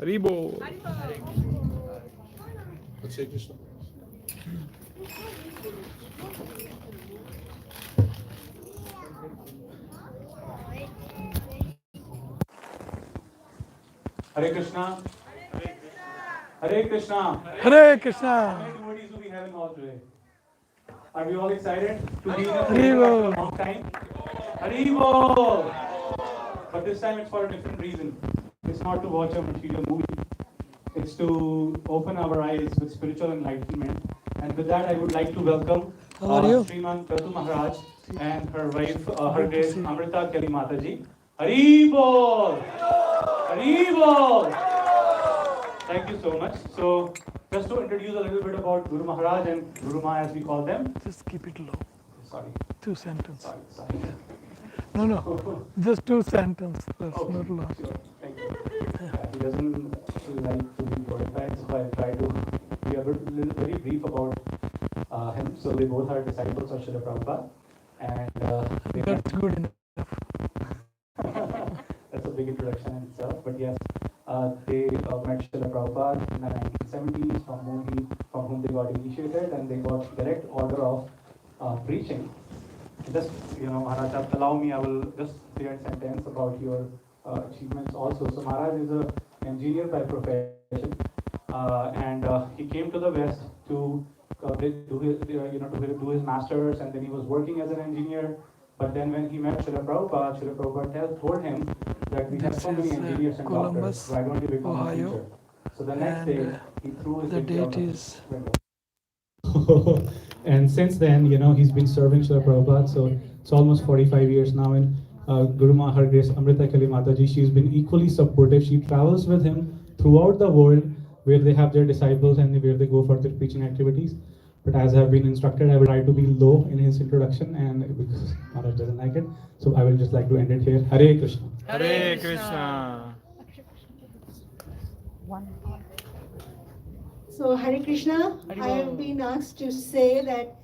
Haribo. Hare Krishna. Hare Krishna. Hare Krishna. Hare Krishna. How many devotees do we have in hall today? Are we all excited to be in a Haribo. after a long time? Haribo! But this time it's for a different reason. It's not to watch a material movie. It's to open our eyes with spiritual enlightenment. And with that, I would like to welcome Sriman Kratu Maharaj and her wife, her Grace Amrita Kelly Mataji. Haribo! Haribo! Thank you so much. So, just to introduce a little bit about Guru Maharaj and Guru Ma as we call them. Just keep it low. Sorry. 2 sentences. Sorry. No. Just 2 sentences. That's Okay. not long. Sure. Thank you. He doesn't like to be glorified, so I try to be a little very brief about him. So they both are disciples of Srila Prabhupada, and That's good enough. that's a big introduction in itself. But yes, they met Srila Prabhupada in the 1970s, from whom they got initiated, and they got direct order of preaching. Just, Maharaj, allow me, I will just say a sentence about your achievements also. So Maharaj is an engineer by profession, and he came to the West to do his masters, and then he was working as an engineer. But then when he met Srila Prabhupada told him that we have so many engineers and doctors, why don't you become a teacher? So the next day, he threw his degree out the window. And since then, he's been serving Srila Prabhupada, so it's almost 45 years now. And Guru Ma, her Grace Amrita Kali Mataji, she's been equally supportive. She travels with him throughout the world where they have their disciples and where they go for their preaching activities. But as I have been instructed, I will try to be low in his introduction, and because Maharaj doesn't like it, so I will just like to end it here. Hare Krishna. Hare Krishna. So Hare Krishna, I have been asked to say that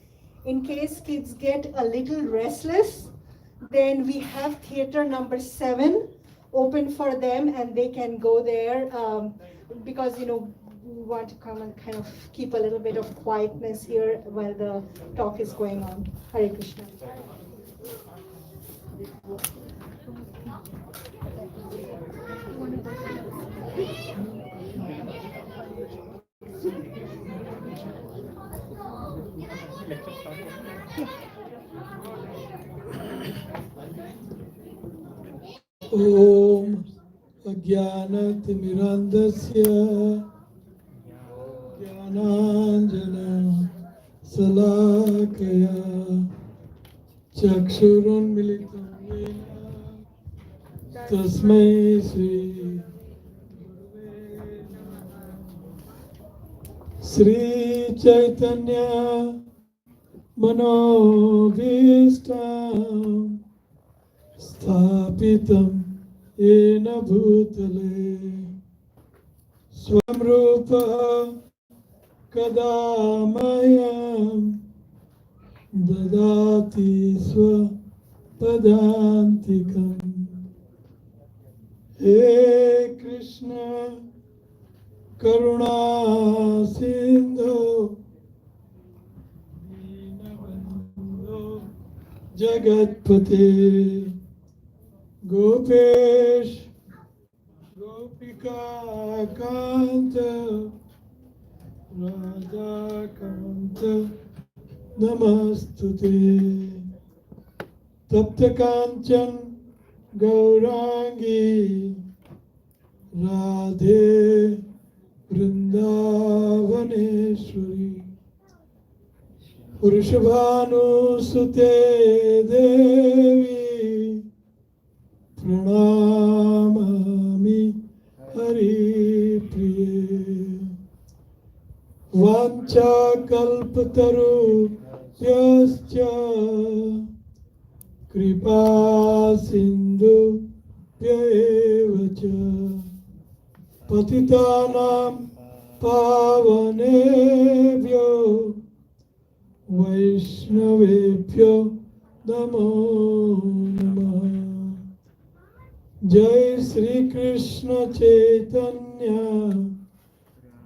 in case kids get a little restless, then we have theater number 7 open for them, and they can go there because we want to come and kind of keep a little bit of quietness here while the talk is going on. Hare Krishna. Om Ajnanatirmirandasya Jnananjana Salakaya Chakshurunmilitam Yena Tasmai Sri Sri Chaitanya Manobhishtam Sthapitam Yena Bhutale Swamrupa Kadamayam Dadati Swapadantikam. He Krishna Karuna Sindhu Dinabandhu Jagatpate Gopesh Gopika Kanta Radha Kanta Namastute Tapta Kanchan Gaurangi Radhe Vrindavaneshwari Vrishabhanusute Devi Pranamami Hari Priye Vancha Kalpataru Yascha Kripa Sindhu Vyevacha Patitanam Pavanebhyo Vaishnavebhyo Namo Namah Jai Sri Krishna Chaitanya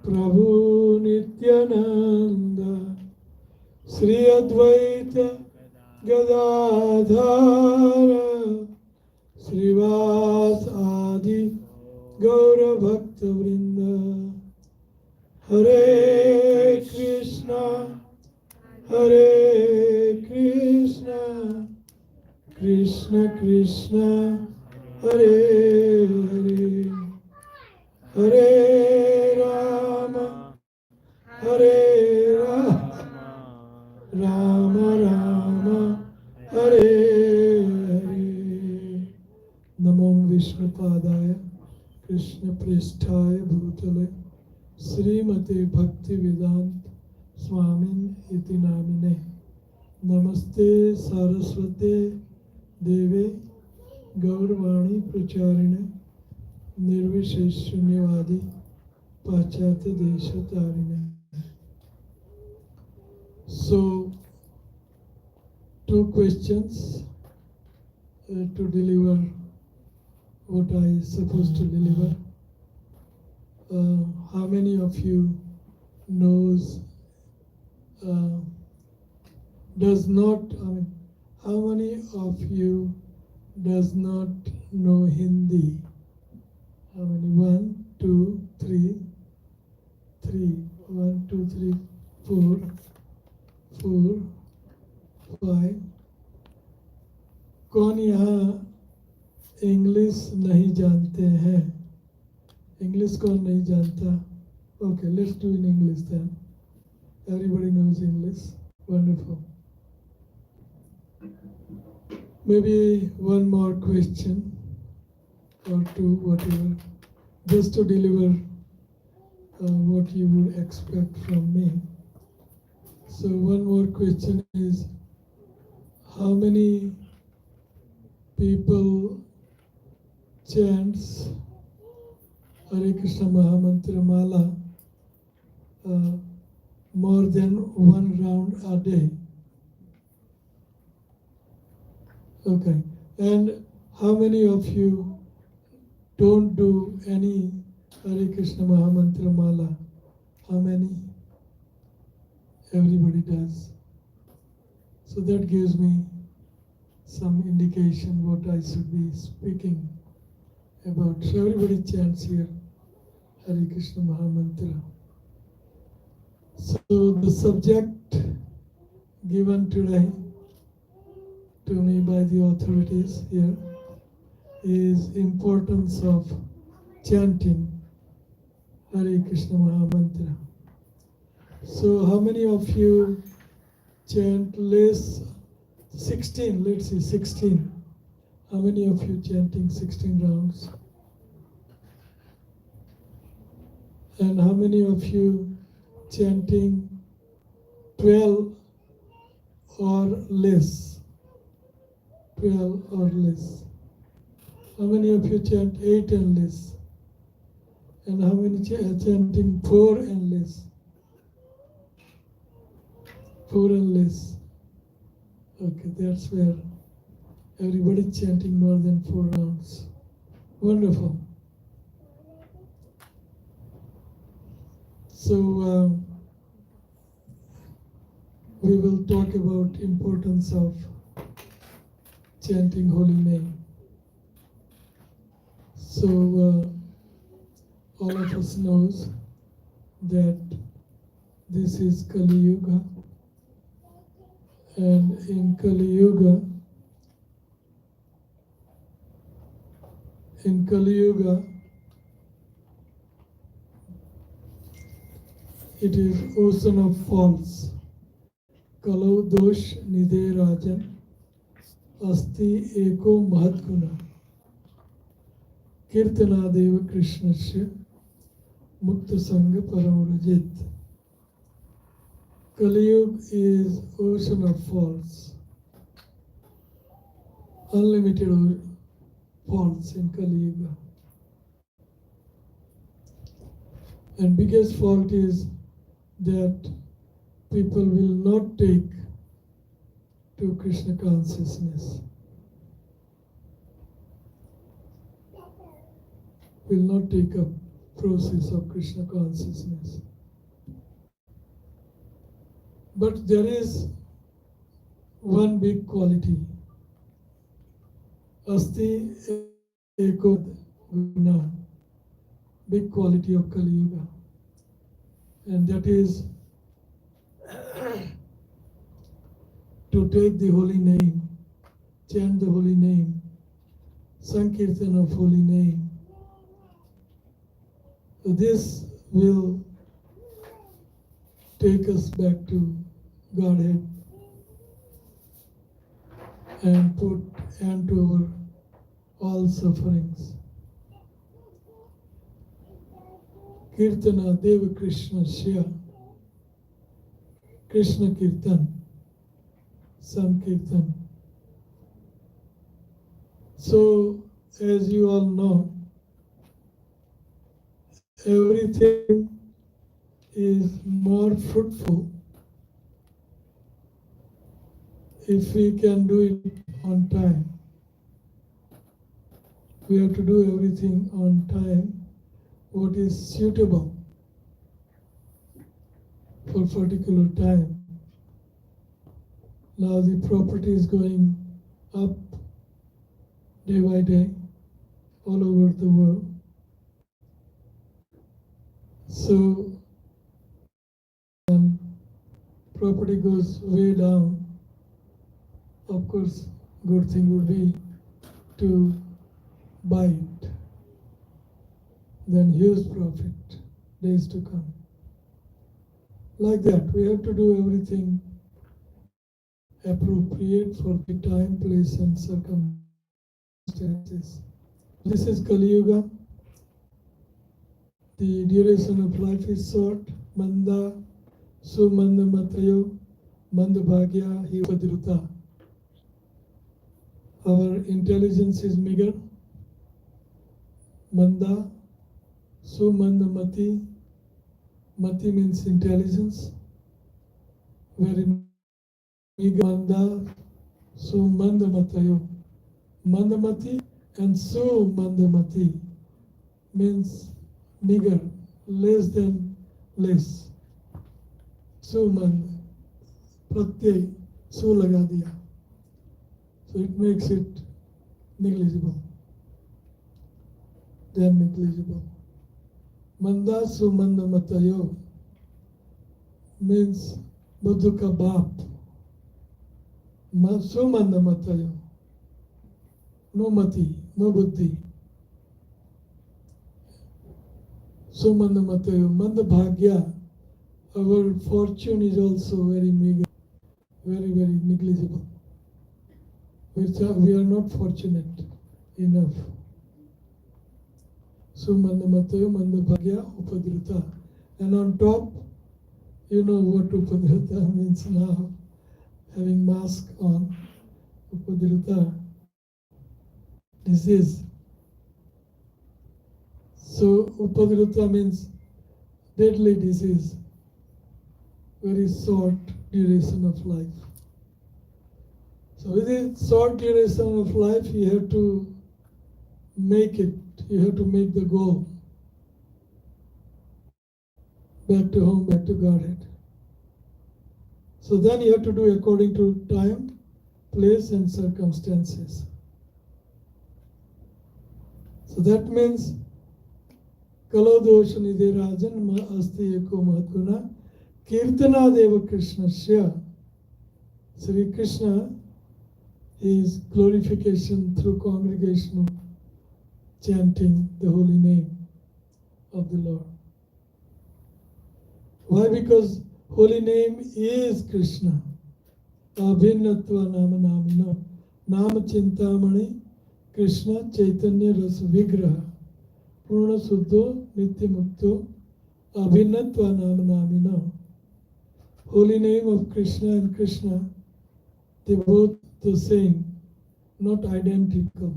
Prabhu Nityananda Sri Advaita Gadadhara Srivas Adi Gaura Bhakta Vrinda Hare Krishna Hare Krishna Krishna Krishna Hare Hare Hare Rama Hare Rama Rama Rama Hare Hare Namo Vishnu Padaya Krishna Pristhaya Bhutale Srimate Bhakti Vedant Swamin Iti Namine Namaste Saraswate Deve Gaurvani Pracharine Nirvishesh Shunyavadi Pachata Desha Tarine. So, two questions to deliver what I supposed to deliver. How many of you knows does not, how many of you does not know Hindi? How many? 1, 2, 3, 3. 1, 2, 3, 4, 4, 5. कौन यहाँ English नहीं जानते हैं? English कौन नहीं जानता? Okay, let's do in English then. Everybody knows English. Wonderful. Maybe one more question or two, whatever, just to deliver what you would expect from me. So one more question is, how many people chants Hare Krishna Mahamantra Mala more than one round a day? Okay. And how many of you don't do any Hare Krishna Mahamantra Mala? How many? Everybody does. So that gives me some indication what I should be speaking about. So everybody chants here Hare Krishna Mahamantra. So the subject given today to me by the authorities here is importance of chanting Hare Krishna Mahamantra. So how many of you chant less 16? Let's see, 16. How many of you chanting 16 rounds? And how many of you chanting 12 or less? 12 or less. How many of you chant 8 and less? And how many chanting 4 and less? 4 and less. Okay, that's where everybody chanting more than 4 rounds. Wonderful. So we will talk about importance of chanting holy name. So all of us knows that this is Kali Yuga, and in Kali Yuga, it is ocean of faults. Kalau dosh nidhe rajan asti eko mahatguna kirtanadeva krishnasya mukta sangha paramurajit. Kali Yuga is ocean of faults, unlimited faults in Kali Yuga. And biggest fault is that people will not take to Krishna consciousness, will not take up process of Krishna consciousness. But there is one big quality, asti eko guna, big quality of Kali Yuga, and that is to take the holy name, chant the holy name, sankirtan of holy name. So this will take us back to Godhead and put end to our all sufferings. Kirtana Deva Krishna Shya, Krishna Kirtan, Sankirtan. So, as you all know, everything is more fruitful if we can do it on time. We have to do everything on time, what is suitable for particular time. Now the property is going up day by day all over the world. So when property goes way down, of course, good thing would be to buy it. Then huge profit days to come. Like that, we have to do everything appropriate for the time, place, and circumstances. This is Kali Yuga. The duration of life is short. Manda, sumanda matayo, manda bhagya hi upadruta. Our intelligence is meager. Manda, sumanda mati. Mati means intelligence. Very meager. Manda, sumanda matayo. Mandamati and sumandamati means meager, less than less. Sumand, pratyay, su laga diya. So it makes it negligible. Then negligible. Manda sumanda matayo means buddhu ka baap. Sumanda matayo. No mati, no buddhi. Sumanda matayo, manda bhagya. Our fortune is also very meager, very, very negligible. We are not fortunate enough. Sumanda matayo, manda bhagya, upadruta. And on top, you know what upadruta means now, having mask on, upadruta. Disease. So upadruta means deadly disease, very short duration of life. So with a short duration of life, you have to make it, you have to make the goal. Back to home, back to Godhead. So then you have to do according to time, place and circumstances. So that means Kalodosha nidhe rajan ma asti eko mahatguna kirtana deva Krishna shya. Sri Krishna is glorification through congregational chanting the holy name of the Lord. Why? Because holy name is Krishna. Abhinatva nama namina. Nama chintamani Krishna Chaitanya Rasa Vigraha. Purna Suddho Nitya Mukto Abhinatva nama namina. Holy name of Krishna and Krishna, they both the same, not identical.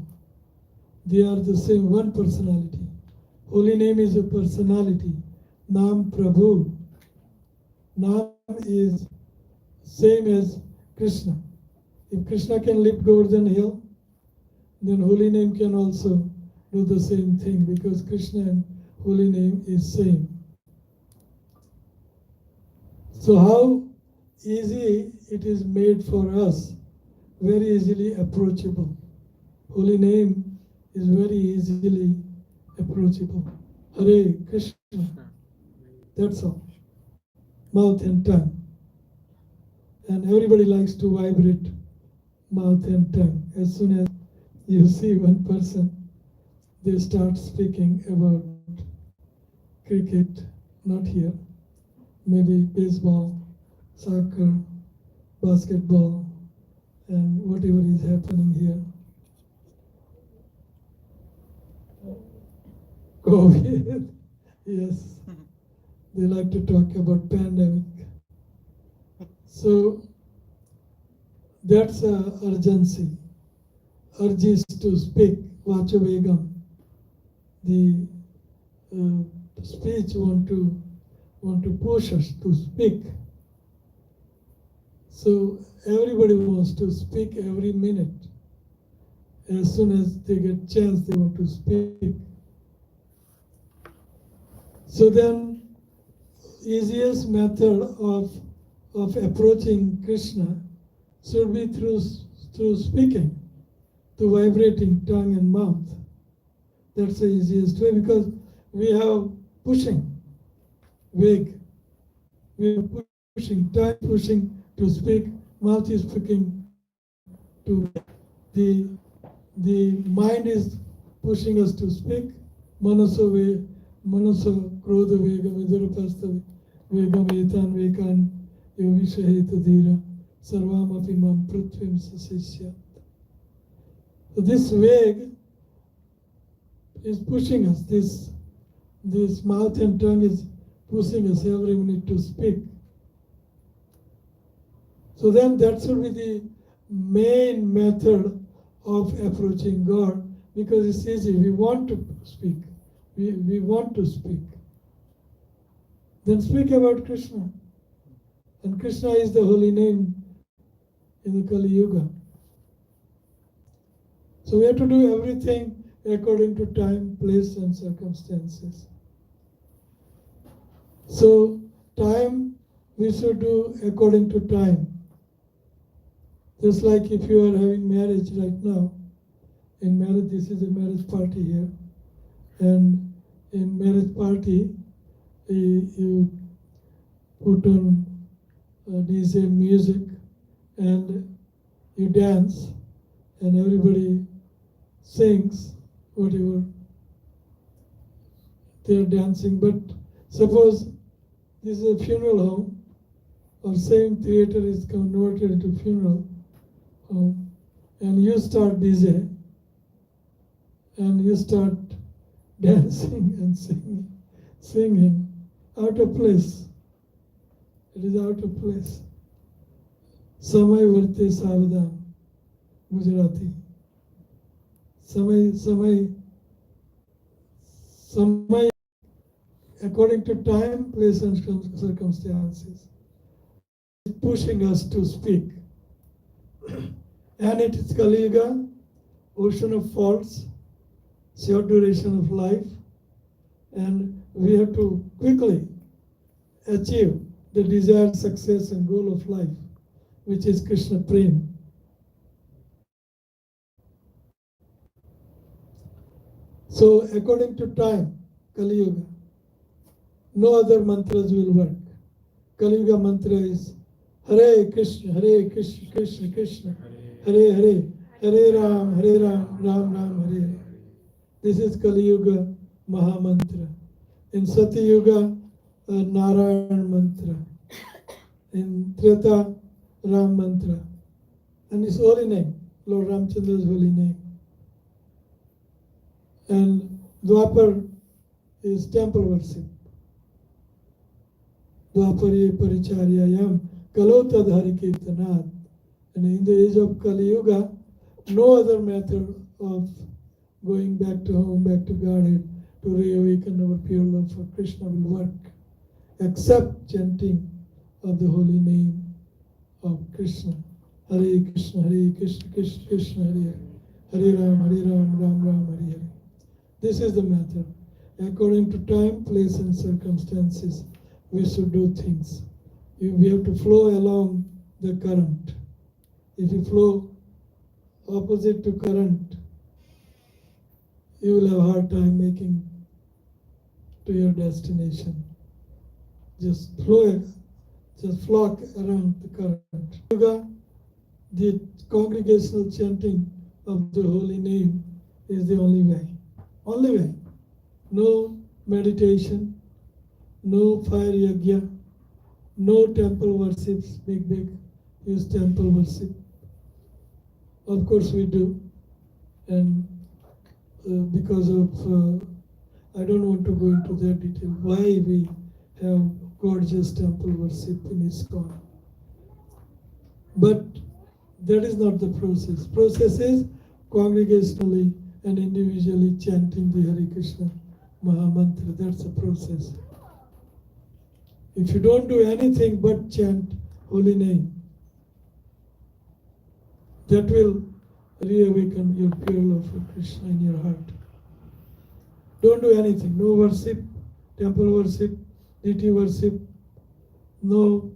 They are the same, one personality. Holy name is a personality. Nam Prabhu. Nam is same as Krishna. If Krishna can lift Govardhan hill, then holy name can also do the same thing, because Krishna and holy name is same. So how easy it is made for us, very easily approachable. Holy name is very easily approachable. Hare Krishna. That's all. Mouth and tongue. And everybody likes to vibrate mouth and tongue. As soon as you see one person, they start speaking about cricket, not here, maybe baseball, soccer, basketball, and whatever is happening here. COVID, yes. They like to talk about pandemic. So that's urgency. Urge is to speak, vacha vegam. The speech want to push us to speak. So everybody wants to speak every minute. As soon as they get chance, they want to speak. So then, easiest method of approaching Krishna should be through speaking, through vibrating tongue and mouth. That's the easiest way, because we have pushing, veg. We are pushing, tongue pushing to speak, mouth is speaking to the mind is pushing us to speak. Manaso krodha vega vidurapastha vegam etan vekan yovishaheta dhira sarvam api mam prithvim sasishyat. So this veg is pushing us, this mouth and tongue is pushing us every minute to speak. So then that should be the main method of approaching God, because it's easy. We want to speak. We want to speak. Then speak about Krishna. And Krishna is the holy name in the Kali Yuga. So we have to do everything according to time, place, and circumstances. So time we should do according to time. Just like if you are having marriage right now, in marriage, this is a marriage party here, and in marriage party, you put on DJ music and you dance, and everybody sings whatever they are dancing. But suppose this is a funeral home, or same theater is converted into funeral home, and you start DJ, and you start dancing and singing, out of place. It is out of place. Samay varte savadhan, Gujarati. Samay, according to time, place, and circumstances, it's pushing us to speak. And it is Kali Yuga, ocean of faults, short duration of life, and we have to quickly achieve the desired success and goal of life, which is Krishna Prem. So according to time, Kali Yuga, no other mantras will work. Kali Yuga mantra is Hare Krishna, Krishna Krishna, Hare Hare, Hare Ram, Ram Ram, Hare Hare. This is Kali Yuga Maha Mantra. In Sati Yuga, Narayan Mantra. In Treta, Ram Mantra. And his holy name, Lord Ramchandra's holy name. And Dwapar is temple worship. Dwapare Paricharyayam Kalotad Hari Kirtanat. And in the age of Kali Yuga, no other method of going back to home, back to Godhead, to reawaken our pure love for Krishna will work, except chanting of the holy name of Krishna. Hare Krishna, Krishna Krishna, Hare Hare. Hare Ram, Ram Hare Hare. This is the method. According to time, place, and circumstances, we should do things. We have to flow along the current. If you flow opposite to current, you will have a hard time making to your destination. Just flow, just flock around the current. Yoga, the congregational chanting of the holy name is the only way. Only way. No meditation, no fire yajna, no temple worships, big use temple worship. Of course we do. And because of, I don't want to go into that detail, why we have gorgeous temple worship in ISKCON. But that is not the process. Process is congregationally and individually chanting the Hare Krishna Maha Mantra. That's the process. If you don't do anything but chant holy name, that will reawaken your pure love for Krishna in your heart. Don't do anything. No worship, temple worship, deity worship, no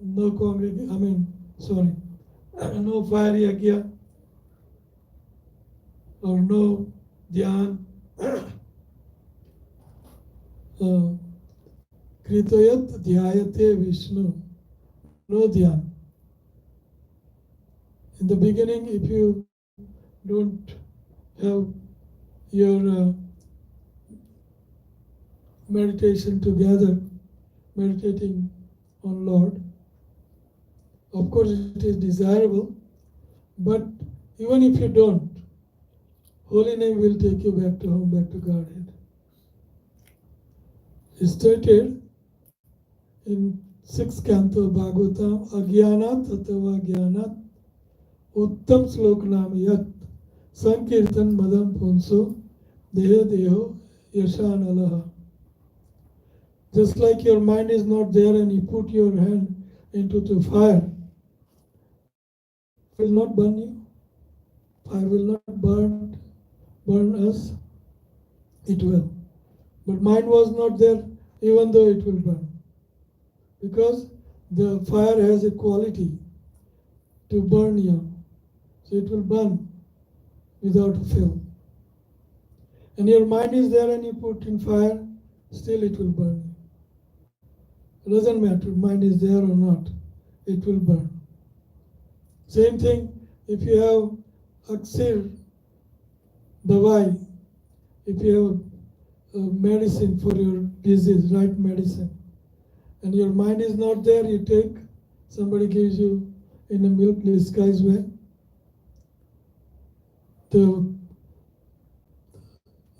congregation, no fire yajna, or no dhyan. Kritayat dhyayate Vishnu. No dhyan. In the beginning, if you don't have your meditation together, meditating on Lord, of course it is desirable, but even if you don't, holy name will take you back to home, back to Godhead. It's stated in 6th canto Bhagavatam, Agyanat Atava Gyanat Uttam Slok Nam Yat Sankirtan Madam Punso Deha Deho Yashan Alaha. Just like your mind is not there and you put your hand into the fire, it will not burn you. Fire will not burn us. It will. But mind was not there, even though it will burn. Because the fire has a quality to burn you. So it will burn without fail. And your mind is there and you put in fire, still it will burn. It doesn't matter, mind is there or not, it will burn. Same thing, if you have aksir, dawai, if you have medicine for your disease, right medicine, and your mind is not there, you take, somebody gives you in a milk disguise way,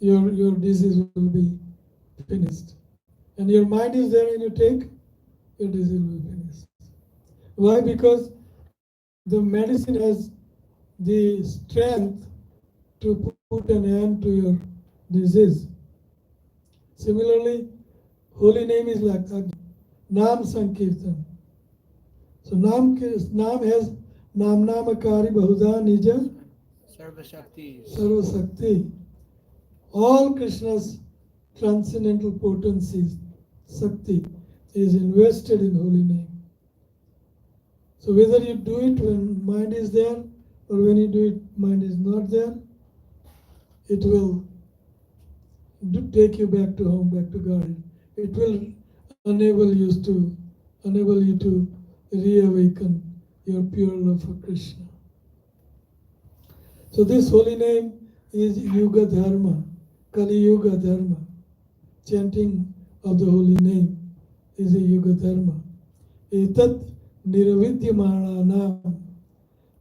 your disease will be finished. And your mind is there and you take, your disease will be finished. Why? Because the medicine has the strength to put an end to your disease. Similarly, holy name is like Nam Sankirtan. So Nam has Nam Namakari Bahuda Nija Sarva Shakti. All Krishna's transcendental potencies, Shakti, is invested in holy name. So whether you do it when mind is there or when you do it mind is not there, it will take you back to home, back to God. It will enable you to reawaken your pure love for Krishna. So this holy name is Yuga Dharma, Kali Yuga Dharma. Chanting of the holy name is a Yuga Dharma. Etat niravidyamananam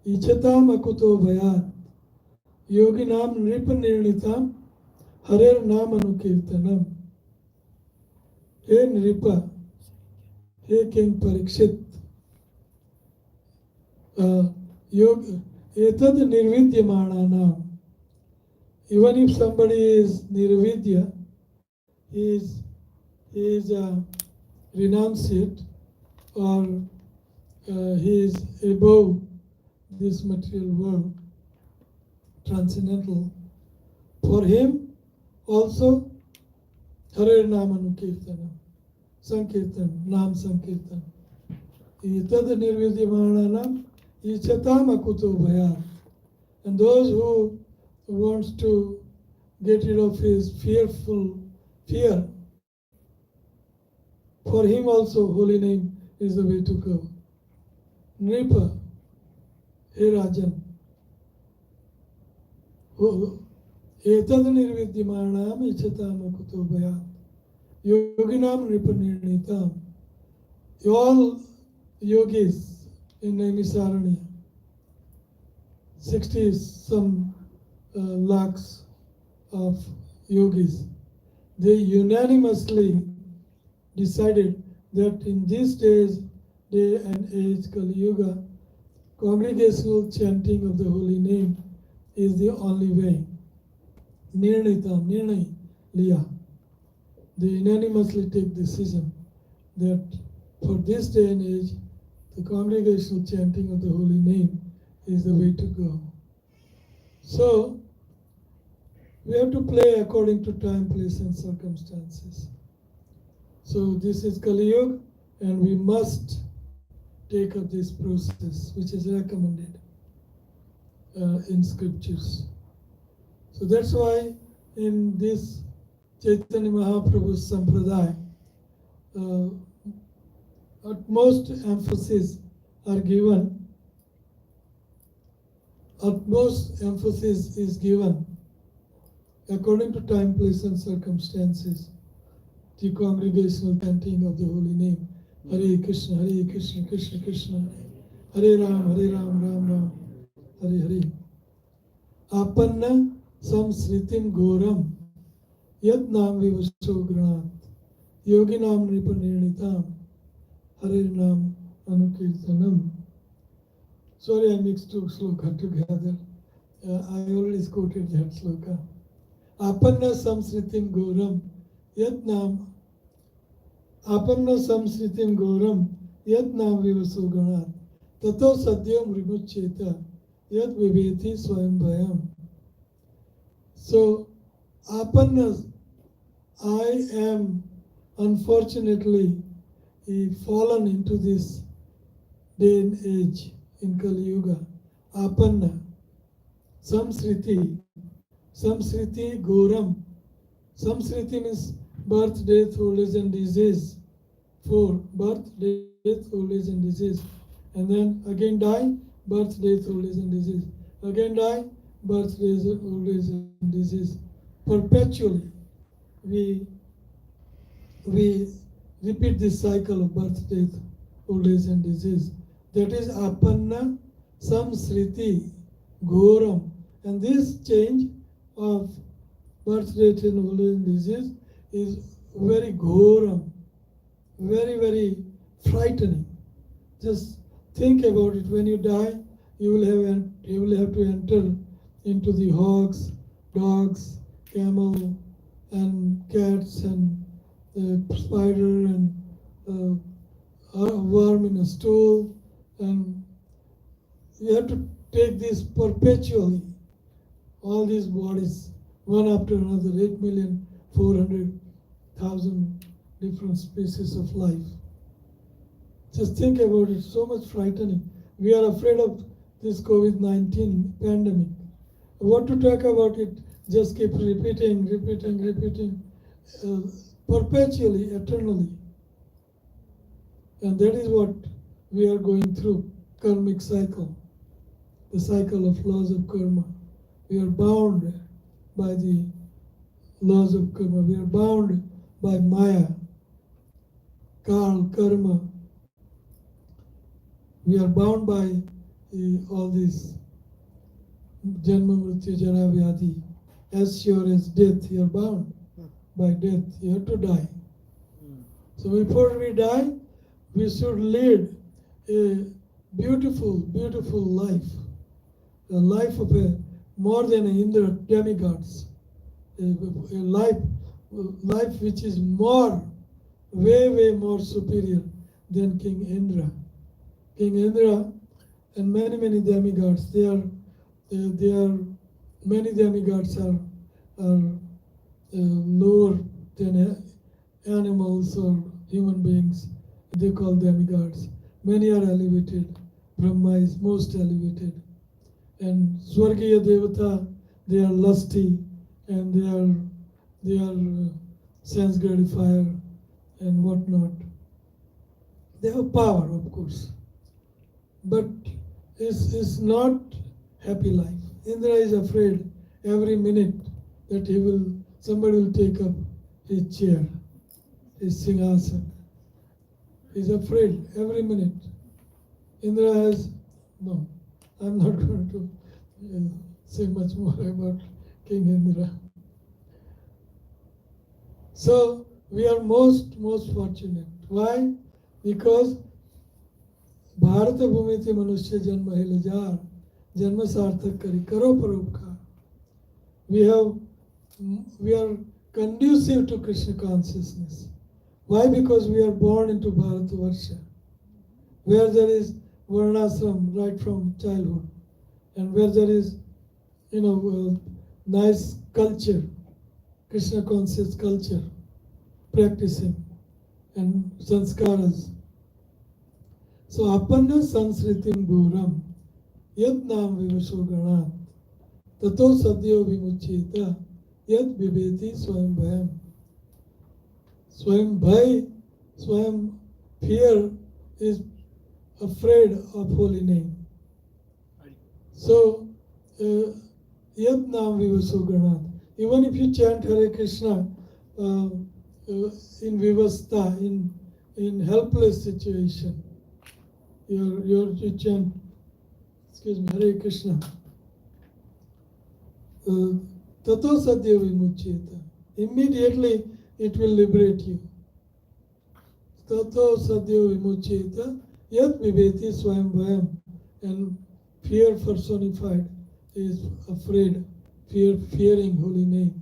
ichatam akuto bhayat yoginam nripanirnitam harer nam anukirtanam. He Nripa, he King Parikshit, yoga, etad nirvidyamananam. Even if somebody is nirvidya, he is a renunciate, or he is above this material world, transcendental. For him also, Hare Namanu Kirtanam, Sankirtan, Nam Sankirtan. Itad nirvidyamananam ichatam akuto bhayat. And those who wants to get rid of his fear, for him also holy name is the way to go. Nripa, he Rajan. Etad nirvidyamanam ichatam akuto bhayat. Yoginam nripanirnitam. All yogis in Naimisaranya, 60 some lakhs of yogis, they unanimously decided that in these days, day and age, Kali Yuga, congregational chanting of the holy name is the only way. Nirnitam, Nirnay, Liya. They unanimously take decision that for this day and age, the congregational chanting of the holy name is the way to go. So, we have to play according to time, place, and circumstances. So, this is Kali Yuga, and we must take up this process, which is recommended in scriptures. So, that's why in this Chaitanya Mahaprabhu's Sampradaya, utmost emphasis is given according to time, place, and circumstances, the congregational chanting of the holy name. Hare Krishna, Hare Krishna, Krishna Krishna, Hare Ram, Ram Ram, Hare Hare. Apanna samsritim goram yat nam vivasho granat yoginam nripanirnitam Hare Nam Anukirtanam. Sorry, I mixed two sloka together. I already quoted that sloka. Apanna samsritim goram yat nam vivaso ganat tato sadyam rimuccheta yat viveti swayam bhayam. So, apanna, I am unfortunately fallen into this day and age in Kali Yuga. Apanna, samsriti goram. Samsriti means birth, death, old age, and disease. 4, birth, death, old age, and disease. And then again die, birth, death, old age, and disease. Again die, birth, death, old age, and disease. Perpetually, we repeat this cycle of birth, death, old age, and disease. That is apanna samsriti ghoram. And this change of birth, death, and old age, and disease is very ghoram, very, very frightening. Just think about it. When you die, you will have to enter into the hogs, dogs, camel, and cats, and spider, and a worm in a stool, and you have to take this perpetually, all these bodies, one after another, 8,400,000 different species of life. Just think about it, so much frightening. We are afraid of this COVID-19 pandemic. What to talk about it just keep repeating, perpetually, eternally. And that is what we are going through, karmic cycle, the cycle of laws of karma. We are bound by the laws of karma. We are bound by Maya, karma. We are bound by all these janma, mrityu, jara, vyadhi. As sure as death, you are bound by death. You have to die. So before we die, we should lead a beautiful, beautiful life. A life of more than Indra demigods. A life which is way more superior than King Indra. King Indra and many demigods. Many demigods are lower than animals or human beings. They call demigods. Many are elevated. Brahma is most elevated. And Swargiya Devata, they are lusty and they are sense gratifier and whatnot. They have power, of course, but it's not happy life. Indra is afraid every minute that somebody will take up his chair, his singhasana. He's afraid every minute. Indra has, no, I'm not going to say much more about King Indra. So we are most fortunate. Why? Because Bharata Bhumiti Manusya Janma Hilajar, Janma Sarthak Kari, Karo Paropkar. We are conducive to Krishna consciousness. Why? Because we are born into Bharatavarsha, where there is Varnashram right from childhood, and where there is, nice culture, Krishna conscious culture, practicing, and sanskaras. So, apanna sansritim bhuram, yad nam vivasho ganat, tato sadhyo vimuchita, yad viveti swayam bhayam. Swayam bhay, swayam fear is afraid of holy name. So, yad nam vivasho ganat. Even if you chant Hare Krishna in vivasta, in helpless situation, you chant, Hare Krishna. Tato sadhya vimuchyeta. Immediately it will liberate you. Tato sadhya vimuchyeta yat viveti swayam bhayam. And fear personified is afraid, fearing holy name.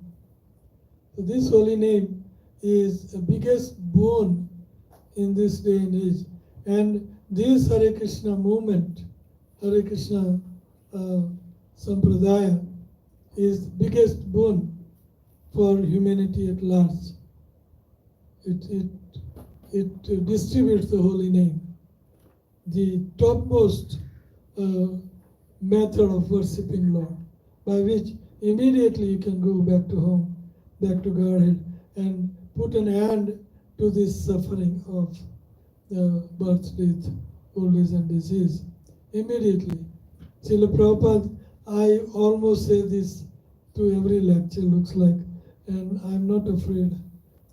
So this holy name is the biggest boon in this day and age. And this Hare Krishna movement, Hare Krishna Sampradaya, is biggest boon for humanity at large. It distributes the holy name, the topmost method of worshipping Lord, by which immediately you can go back to home, back to Godhead, and put an end to this suffering of birth, death, old age and disease. Immediately. Srila Prabhupada, I almost say this to every lecture, looks like, and I'm not afraid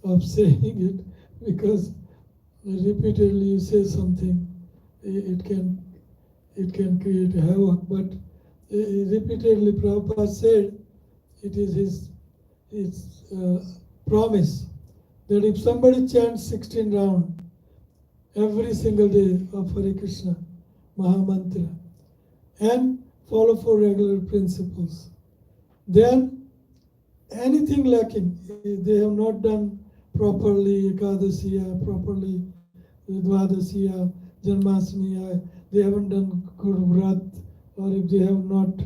of saying it, because repeatedly you say something, it can create a havoc. But repeatedly Prabhupada said, it is his promise that if somebody chants 16 rounds every single day of Hare Krishna Mahamantra and follow 4 regular principles, then anything lacking, they have not done properly Ekadasiya, properly Dvadasiya, Janmasmiya, they haven't done good vrat, or if they have not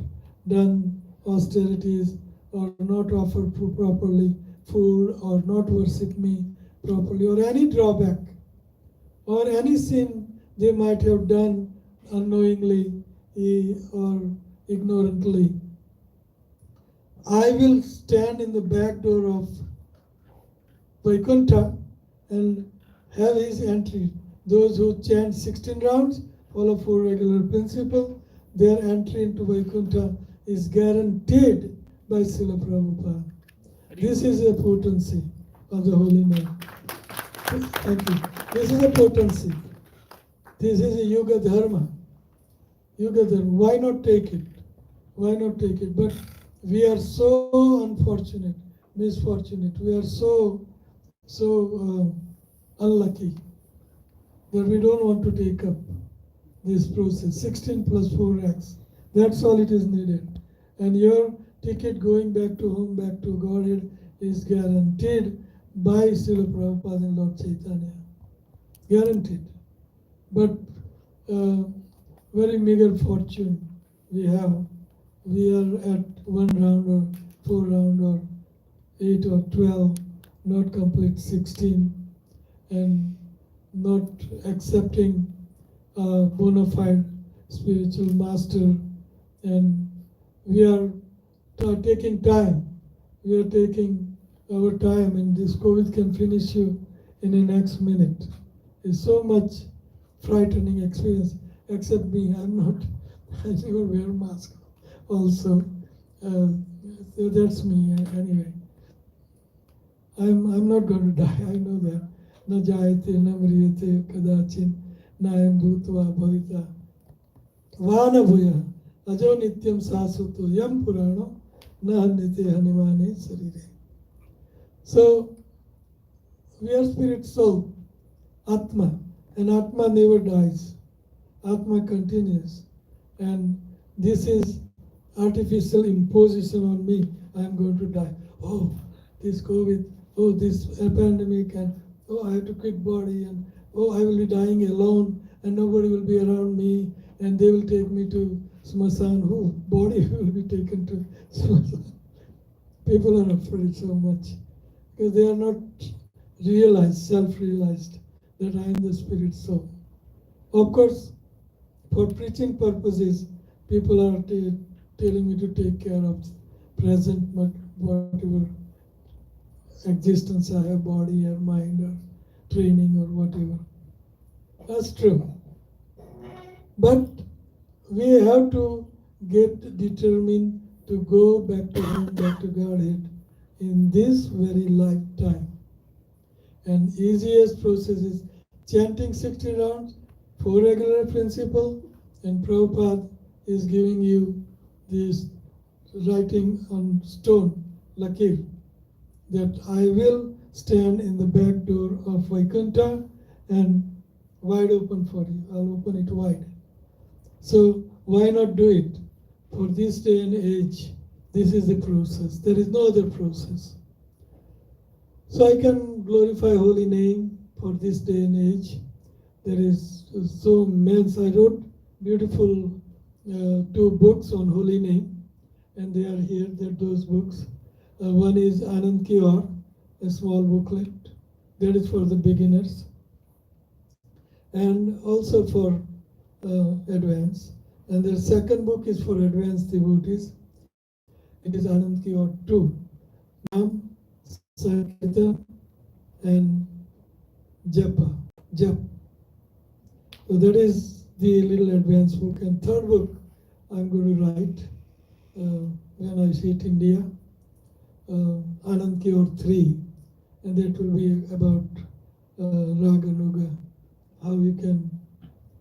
done austerities, or not offered properly food, or not worship me properly, or any drawback, or any sin they might have done unknowingly or ignorantly, I will stand in the back door of Vaikuntha and have his entry. Those who chant 16 rounds, follow 4 regular principle, their entry into Vaikuntha is guaranteed by Srila Prabhupada. This is a potency of the holy name. Thank you. This is a potency. This is a Yuga Dharma. Yuga Dharma. Why not take it? Why not take it? But we are so unfortunate, misfortunate. We are so unlucky that we don't want to take up this process. 16 plus 4x. That's all it is needed. And your ticket going back to home, back to Godhead is guaranteed by Srila Prabhupada and Lord Chaitanya. Guaranteed. But very meager fortune we have. We are at 1 round or 4 round or 8 or 12, not complete 16, and not accepting a bona fide spiritual master. And we are taking time. We are taking our time, and this COVID can finish you in the next minute. It's so much frightening experience. Except me, I'm not. I never wear mask. Also, so that's me anyway. I'm not going to die. I know that. Na jayate, na mriyate, kadachin, na ayam bhutva bhavita. Vana bhuya, ajo nityam sasuto, yam purano, na hanyate hanimane sarire. So, we are spirit soul, Atma, and Atma never dies. Atma continues. And this is artificial imposition on me. I am going to die. Oh, this COVID, oh, this pandemic, and oh, I have to quit body, and oh, I will be dying alone, and nobody will be around me, and they will take me to Smasan. Oh, body will be taken to Smasan. People are afraid so much because they are not realized, self-realized that I am the spirit soul. Of course, for preaching purposes, people are telling me to take care of present whatever existence I have, body or mind or training or whatever. That's true. But we have to get determined to go back to home, back to Godhead in this very lifetime. And easiest process is chanting 60 rounds, 4 regular principle, and Prabhupada is giving you this writing on stone, lakir, that I will stand in the back door of Vaikuntha and wide open for you. I'll open it wide. So why not do it? For this day and age, this is the process. There is no other process. So I can glorify holy name for this day and age. There is so immense. I wrote beautiful 2 books on holy name, and they are here. They're those books. One is Anand Ki Aur, a small booklet. That is for the beginners, and also for advanced. And the second book is for advanced devotees. It is Anand Ki Aur 2, Nam, Sankirtan, and Japa. Jap. So that is the little advanced book. And third book I'm going to write when I visit India, Anand Ki Aur 3, and that will be about Raganuga, how you can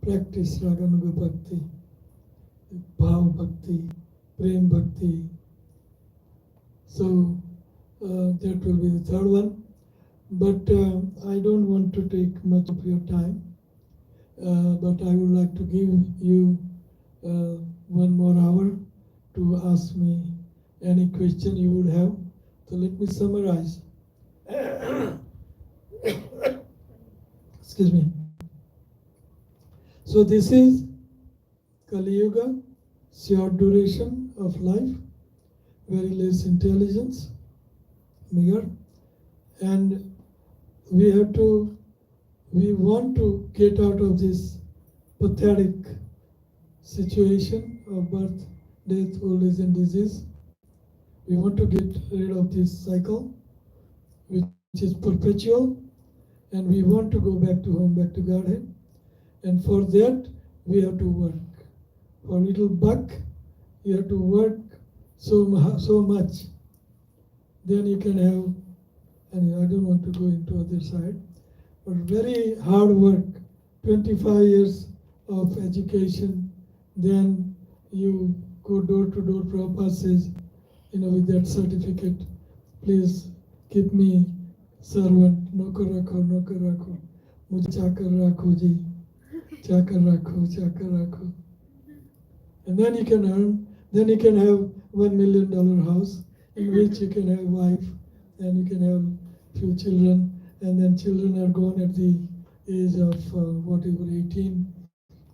practice Raganuga Bhakti, Bhav Bhakti, Prem Bhakti. So that will be the third one. But I don't want to take much of your time. But I would like to give you 1 more hour to ask me any question you would have. So let me summarize. Excuse me. So this is Kali Yuga, short duration of life, very less intelligence, meager, and we want to get out of this pathetic situation of birth, death, old age, and disease. We want to get rid of this cycle, which is perpetual, and we want to go back to home, back to Godhead. And for that, we have to work. For little buck, you have to work so much. Then you can have, and I don't want to go into other side, but very hard work, 25 years of education, then you go door to door. Prabhupada says, with that certificate, please keep me servant, nokar rakho, mujhe chakar rakho ji, chakar rakho. And then you can earn, then you can have $1 million house in which you can have wife and you can have few children, and then children are gone at the age of 18,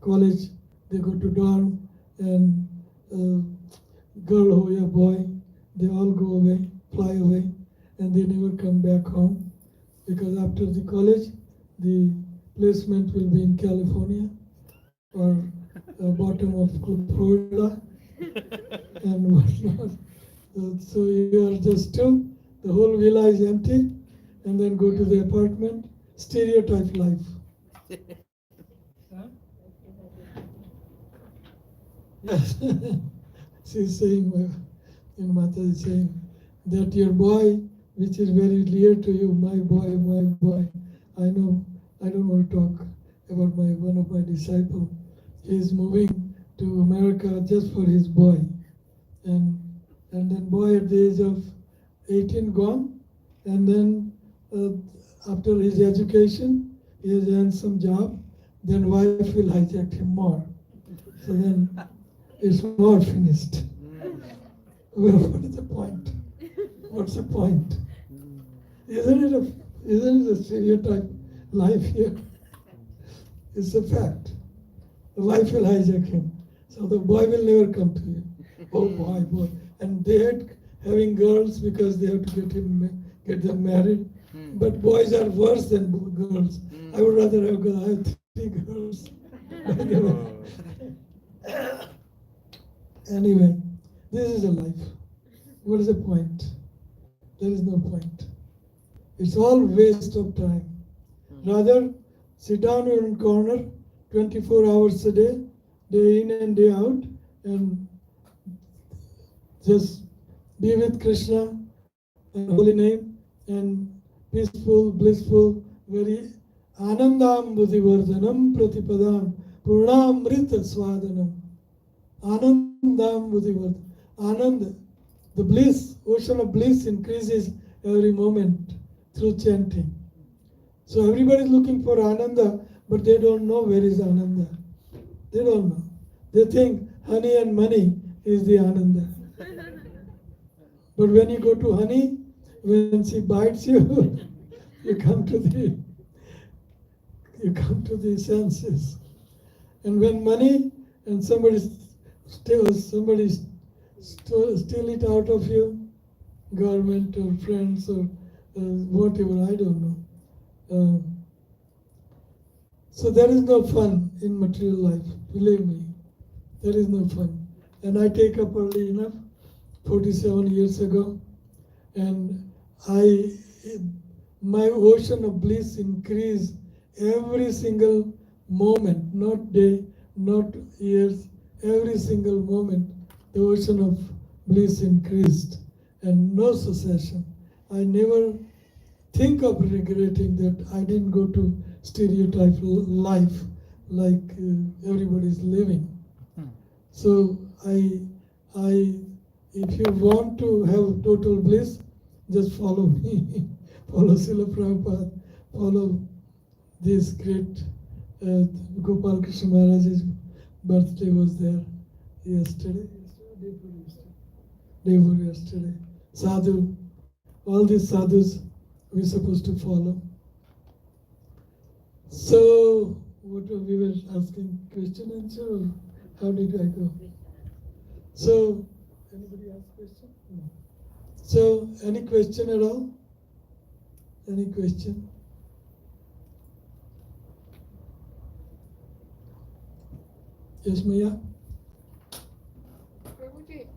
college, they go to dorm, and girl or boy, they all go away, fly away, and they never come back home, because after the college, the placement will be in California or bottom of Florida and whatnot. So you are just two, the whole villa is empty, and then go to the apartment, stereotype life. Yes. She's saying, Mata is saying, that your boy, which is very dear to you, my boy, I know, I don't want to talk about one of my disciples. He is moving to America just for his boy. And then boy at the age of 18 gone, and then after his education, he has earned some job, then wife will hijack him more. So then it's more finished. Well, what is the point? What's the point? Isn't it a stereotype life here? It's a fact. The wife will hijack him. So the boy will never come to you. Oh boy. And they had having girls because they have to get them married. But boys are worse than girls. I would rather have girls. I have 3 girls. Anyway, this is a life. What is the point? There is no point. It's all waste of time. Rather, sit down in a corner 24 hours a day in and day out, and just be with Krishna and holy name, and peaceful, blissful, very anandam buddhivardhanam pratipadam purnamrita swadanam. Anandam buddhivardhanam. Anand, the bliss, ocean of bliss increases every moment through chanting. So everybody is looking for Ananda, but they don't know where is Ananda. They don't know. They think honey and money is the Ananda. But when you go to honey, when she bites you, you come to the senses. And when money and somebody steal it out of you, government or friends or whatever, I don't know. So there is no fun in material life, believe me. There is no fun. And I take up early enough, 47 years ago, and my ocean of bliss increased every single moment, not day, not years, every single moment, the ocean of bliss increased, and no cessation. I never think of regretting that I didn't go to stereotype life like everybody's living. So if you want to have total bliss, just follow me, follow Srila Prabhupada, follow this great Gopal Krishna Maharaj's birthday was there yesterday. Day before yesterday. Sadhu, all these sadhus we're supposed to follow. So, what we were asking, question answer, or how did I go? So, anybody ask question? No. So, any question at all? Any question? Yes, Maya? Prabhuji,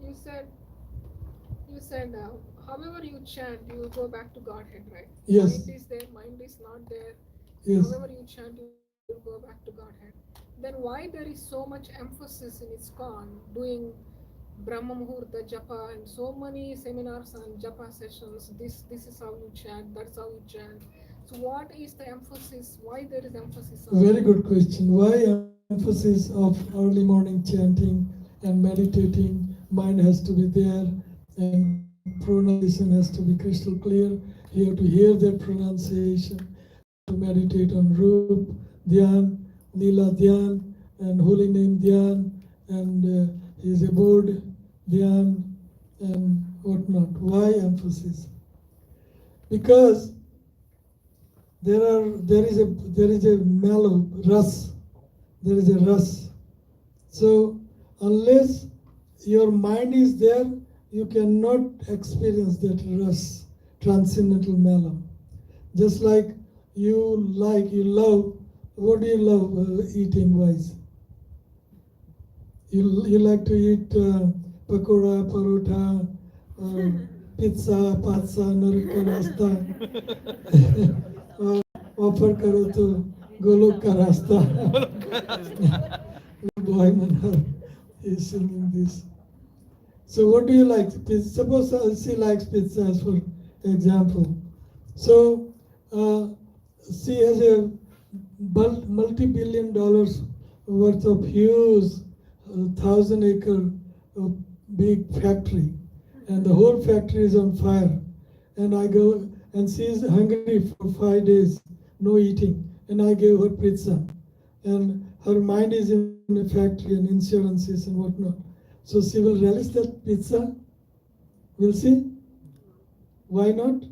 you you said, however you chant, you go back to Godhead, right? Yes. Mind is there, mind is not there. Yes. However you chant, you go back to Godhead. Then why there is so much emphasis in ISKCON doing Brahma Muhurta Japa and so many seminars on Japa sessions? This is how you chant, that's how you chant. So what is the emphasis? Why there is emphasis on Very good question. Why emphasis of early morning chanting and meditating? Mind has to be there and pronunciation has to be crystal clear. You have to hear that pronunciation. To meditate on Rup, Dhyan, Lila Dhyan, and Holy Name Dhyan, and his abode Dhyan, and whatnot. Why emphasis? Because there is a mellow ras. There is a ras. So unless your mind is there, you cannot experience that ras, transcendental mellow. Just like you love. What do you love eating wise? You like to eat pakora, parotha, pizza, patsa, narka rasta. Offer karo to golok ka rasta. Boy Manhar is singing this. So what do you like? Suppose she likes pizza for example. So she has a multi-billion dollars worth of huge 1,000-acre big factory, and the whole factory is on fire. And I go, and she is hungry for 5 days, no eating, and I gave her pizza, and her mind is in the factory and insurances and whatnot. So she will relish that pizza. Will she? Why not?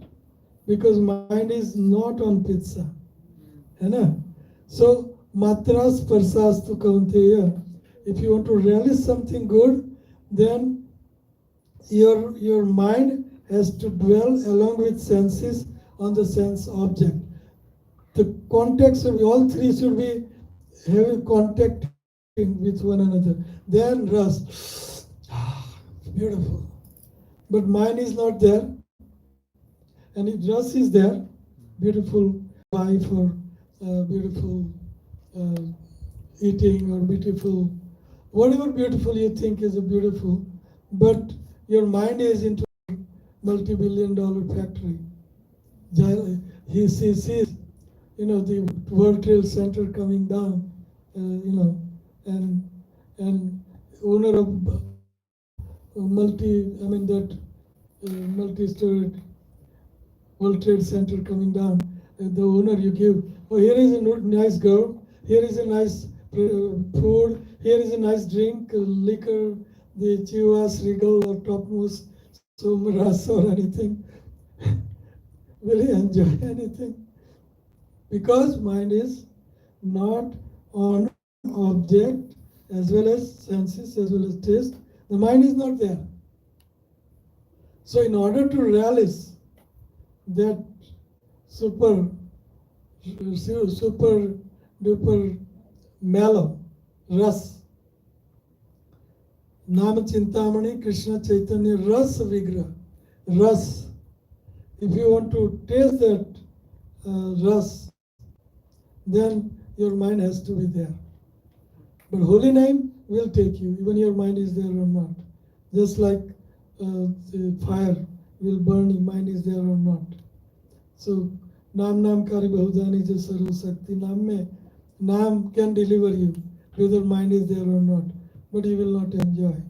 Because mind is not on pizza. So matras parsastu kaunteya. If you want to relish something good, then your mind has to dwell along with senses on the sense object. The context of all three should be having contact with one another. Then ras, beautiful. But mind is not there, and if ras is there, beautiful wife or beautiful eating or beautiful, whatever beautiful you think is a beautiful, but your mind is into multi-billion-dollar factory. He sees, the World Trade Center coming down, and owner of multi-storied World Trade Center coming down. The owner you give, oh, here is a nice girl, here is a nice food, here is a nice drink, liquor, the Chivas, Regal, or Topmost, Somras or anything. Will he enjoy anything? Because mind is not on object as well as senses, as well as taste. The mind is not there. So in order to relish that super duper mellow ras, Nama Chintamani Krishna Chaitanya Ras Vigra, ras. If you want to taste that ras, then your mind has to be there. But holy name will take you, even your mind is there or not. Just like the fire will burn, your mind is there or not. So, Nam Kari Bahudani Jo Sarva Sakti, Nam can deliver you, whether mind is there or not. But you will not enjoy.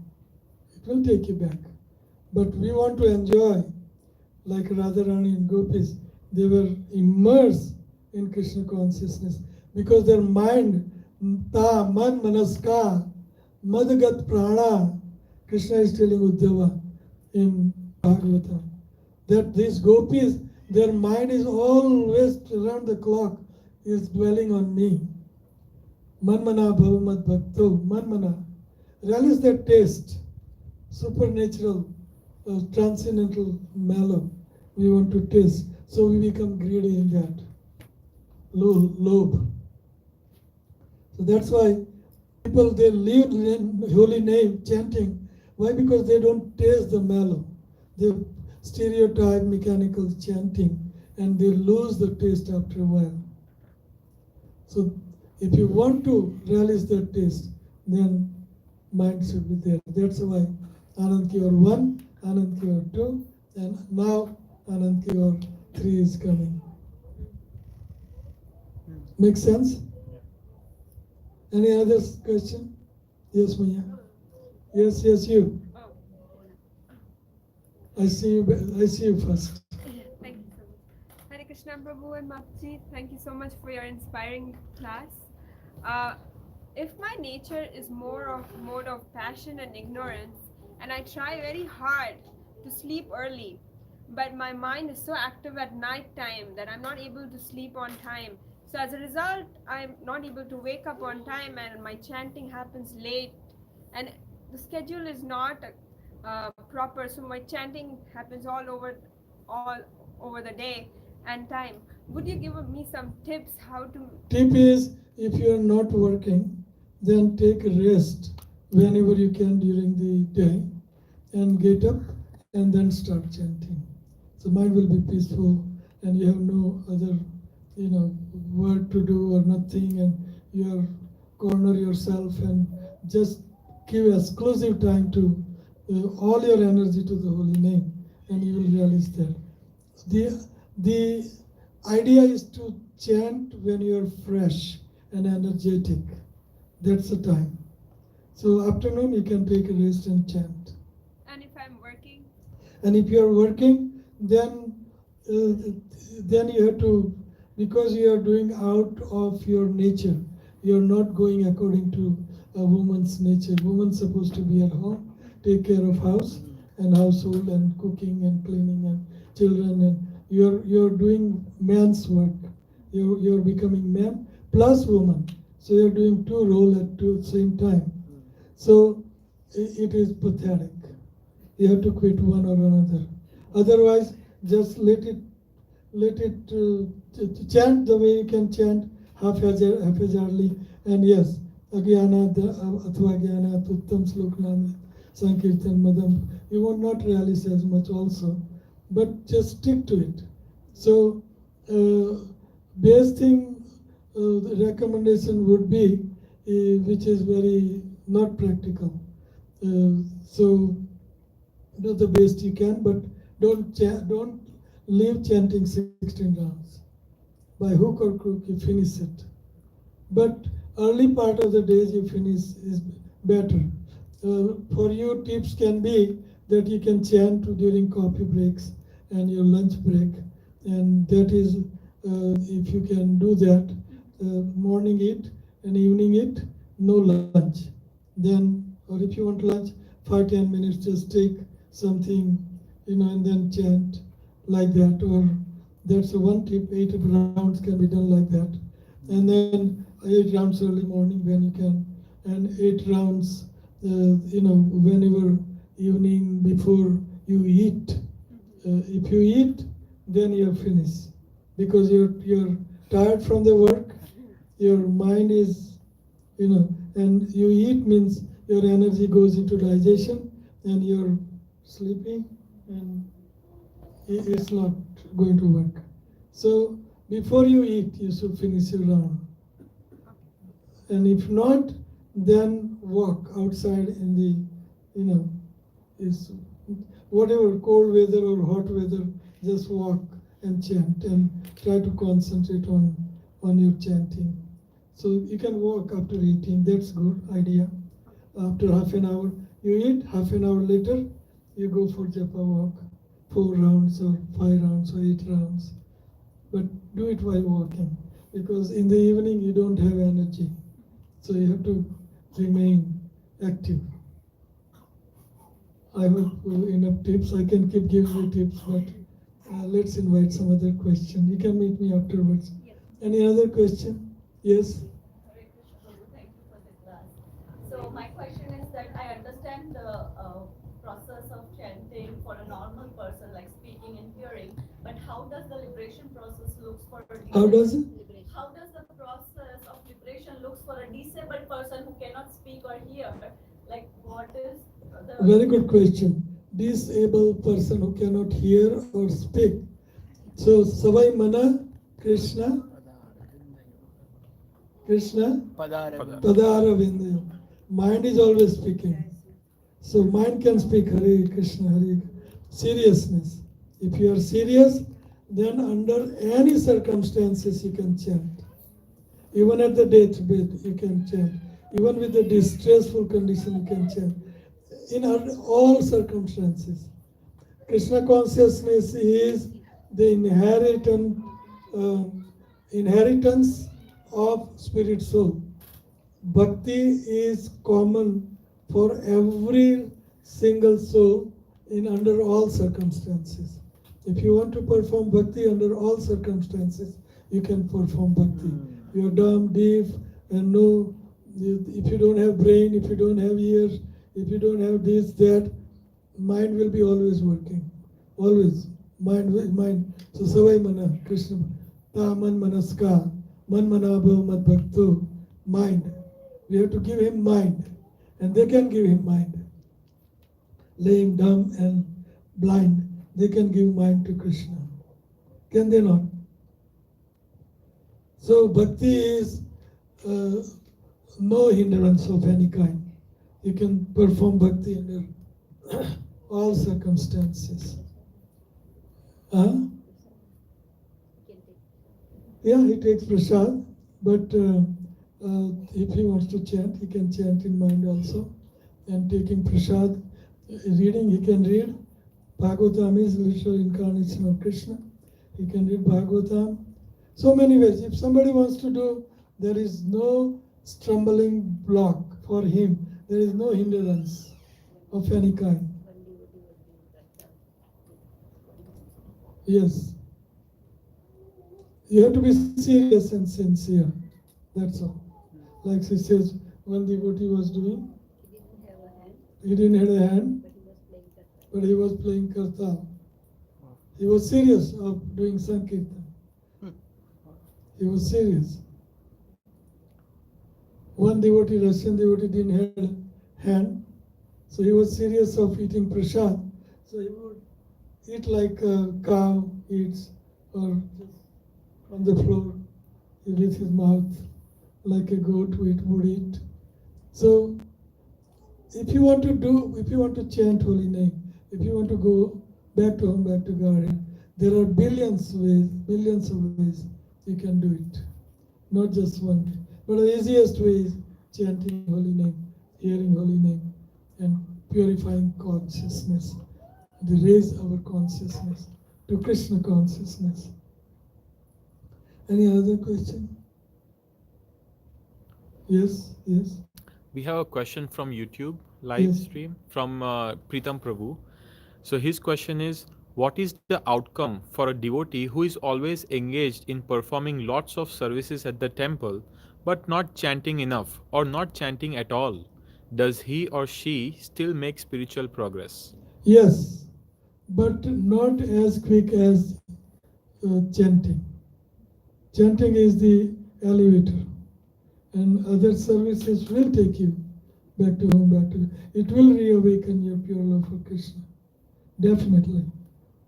It will take you back. But we want to enjoy, like Radharani and Gopis, they were immersed in Krishna consciousness because their mind, ta, man, manaska, madgat prana, Krishna is telling Uddhava in Bhagavatam, that these Gopis, their mind is always around the clock, is dwelling on me. Manmana bhavamat bhakto, manmana. Relish that taste, supernatural, transcendental mellow. We want to taste, so we become greedy in that. Lobe. So that's why people, they live in holy name, chanting, Why? Because they don't taste the mellow. They stereotype mechanical chanting and they lose the taste after a while. So if you want to relish that taste, then mind should be there. That's why Anand Kiyor 1, Anand Kiyor 2, and now Anand Kiyor 3 is coming. Make sense? Any other question? Yes, Maya. Yes, you. I see you first. Thank you so much. Hare Krishna, Prabhu and Mapji, thank you so much for your inspiring class. If my nature is more of mode of passion and ignorance, and I try very hard to sleep early, but my mind is so active at night time that I'm not able to sleep on time. So as a result, I'm not able to wake up on time, and my chanting happens late, and the schedule is not proper. So my chanting happens all over the day and time. Would you give me some tips how to? Tip is, if you are not working, then take a rest whenever you can during the day and get up and then start chanting. So mind will be peaceful and you have no other, work to do or nothing, and you are corner yourself and just give exclusive time to all your energy to the holy name, and you will realize that. The idea is to chant when you are fresh and energetic. That's the time. So afternoon you can take a rest and chant. And if I'm working? And if you are working, then you have to, because you are doing out of your nature. You are not going according to a woman's nature. Woman's supposed to be at home, take care of house and household and cooking and cleaning and children, and you're doing man's work. You're becoming man plus woman. So you're doing two roles at the same time. So it is pathetic. You have to quit one or another. Otherwise, just let it chant the way you can chant haphazardly. And yes, Agyana Athva Gyana Tuttam Slok Nami Sankirtan Madam. You will not realize as much also, but just stick to it. So, best thing, the recommendation would be, which is very not practical. So, do the best you can, but don't leave chanting 16 rounds. By hook or crook, you finish it. But early part of the days you finish is better. For you, tips can be that you can chant during coffee breaks and your lunch break, and that is, if you can do that, morning eat and evening eat, no lunch. Then, or if you want lunch, 5-10 minutes, just take something, and then chant like that. Or that's one tip. 8 rounds can be done like that, and then 8 rounds early morning when you can, and 8 rounds, whenever evening before you eat. If you eat, then you're finished, because you're tired from the work. Your mind is, and you eat means your energy goes into digestion, and you're sleeping, and it's not going to work. So before you eat, you should finish your round. And if not, then walk outside in the, is whatever cold weather or hot weather, just walk and chant and try to concentrate on your chanting. So you can walk after eating, that's good idea. After half an hour, you eat, half an hour later, you go for japa walk, 4 rounds or 5 rounds or 8 rounds. But do it while walking, because in the evening you don't have energy. So you have to remain active. I hope enough tips. I can keep giving you tips, but let's invite some other question. You can meet me afterwards. Yes. Any other question? Yes? Hare Krishna, Prabhu. Thank you for the class. So my question is that I understand the process of chanting for a normal person, like speaking and hearing, but how does the liberation process looks for a How does it? How does the process of liberation looks for a disabled person who cannot speak or hear? Like what is Very good question. Disabled person who cannot hear or speak. So Savai Mana, Krishna, Padara Vindayam. Mind is always speaking. So mind can speak Hare Krishna, Hare seriousness. If you are serious, then under any circumstances you can chant. Even at the deathbed you can chant. Even with the distressful condition you can chant. In all circumstances. Krishna consciousness is the inheritance of spirit soul. Bhakti is common for every single soul in under all circumstances. If you want to perform bhakti under all circumstances, you can perform bhakti. You are dumb, deaf, and no. If you don't have brain, if you don't have ears, if you don't have this, that, mind will be always working. Always. Mind. So Savai Mana, Krishna, Ta Man Manaska, Man Manabha Mad Bhakto, mind. We have to give him mind. And they can give him mind. Lame, dumb, and blind, they can give mind to Krishna. Can they not? So bhakti is no hindrance of any kind. You can perform bhakti under all circumstances. Yeah, he takes prasad, but if he wants to chant, he can chant in mind also. And taking prasad, reading, he can read. Bhagavatam is literal incarnation of Krishna. He can read Bhagavatam. So many ways. If somebody wants to do, there is no stumbling block for him. There is no hindrance of any kind. Yes. You have to be serious and sincere. That's all. Like she says, one devotee was doing. He didn't have a hand, but he was playing kartal. He was serious of doing Sankirtan. He was serious. One devotee, Russian devotee, didn't have a hand, so he was serious of eating prasad. So he would eat like a cow eats, or just on the floor with his mouth, like a goat would eat. So if you want to chant holy name, if you want to go back to home, back to God, there are billions of ways you can do it. Not just one way. But the easiest way is chanting holy name, hearing holy name, and purifying consciousness. To raise our consciousness to Krishna consciousness. Any other question? Yes. We have a question from YouTube live Yes. stream from Pritam Prabhu. So his question is, what is the outcome for a devotee who is always engaged in performing lots of services at the temple but not chanting enough or not chanting at all? Does he or she still make spiritual progress? Yes, but not as quick as chanting. Chanting is the elevator, and other services will take you back to home, it will reawaken your pure love for Krishna, definitely.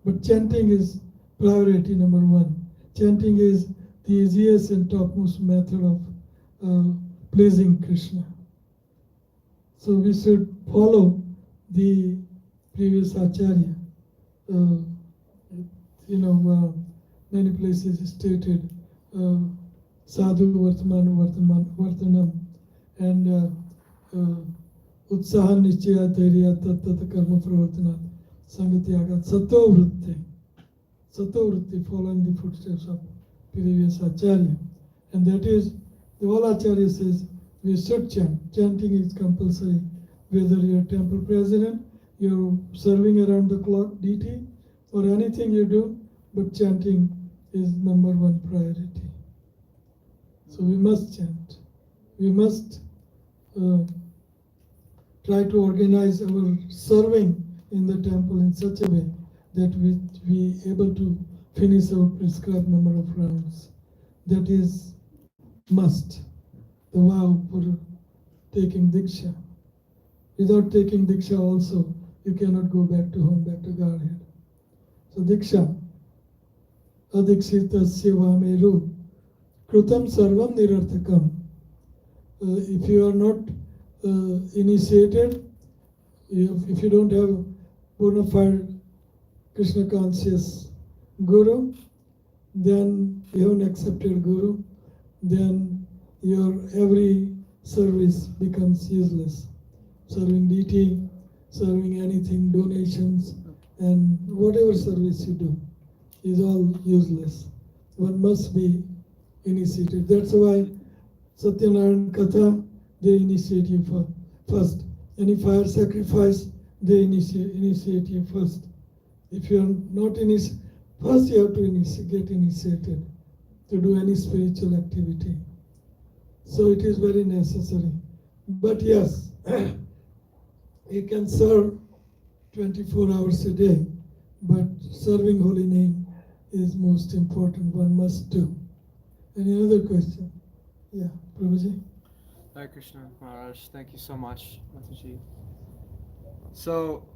But chanting is priority number one. Chanting is the easiest and topmost method of pleasing Krishna. So we should follow the previous Acharya. Many places stated sadhu vartanam and utsaha nichaya dhairya tat karma pravartanat sangatyagat sato vritti, following the footsteps of previous Acharya. And that is, the whole Acharya says we should chant. Chanting is compulsory, whether you're temple president, you're serving around the clock deity, or anything you do, but chanting is number one priority. So we must chant. We must try to organize our serving in the temple in such a way that we be able to finish our prescribed number of rounds. That is must. The vow for taking Diksha. Without taking Diksha also, you cannot go back to home, back to Godhead. So Diksha, Adikshitasya Vameru, Krutam Sarvam Nirarthakam. If you are not initiated, if you don't have bona fide Krishna conscious Guru, then you haven't accepted Guru, then your every service becomes useless. Serving deity, serving anything, donations, and whatever service you do is all useless. One must be initiated. That's why Satyanarayan Katha, they initiate you first. Any fire sacrifice, they initiate you first. If you are not initiated, first you have to get initiated to do any spiritual activity. So it is very necessary. But yes, you can serve 24 hours a day, but serving holy name is most important. One must do. Any other question? Yeah, Prabhuji. Hare Krishna, Maharaj. Thank you so much, Mataji. So,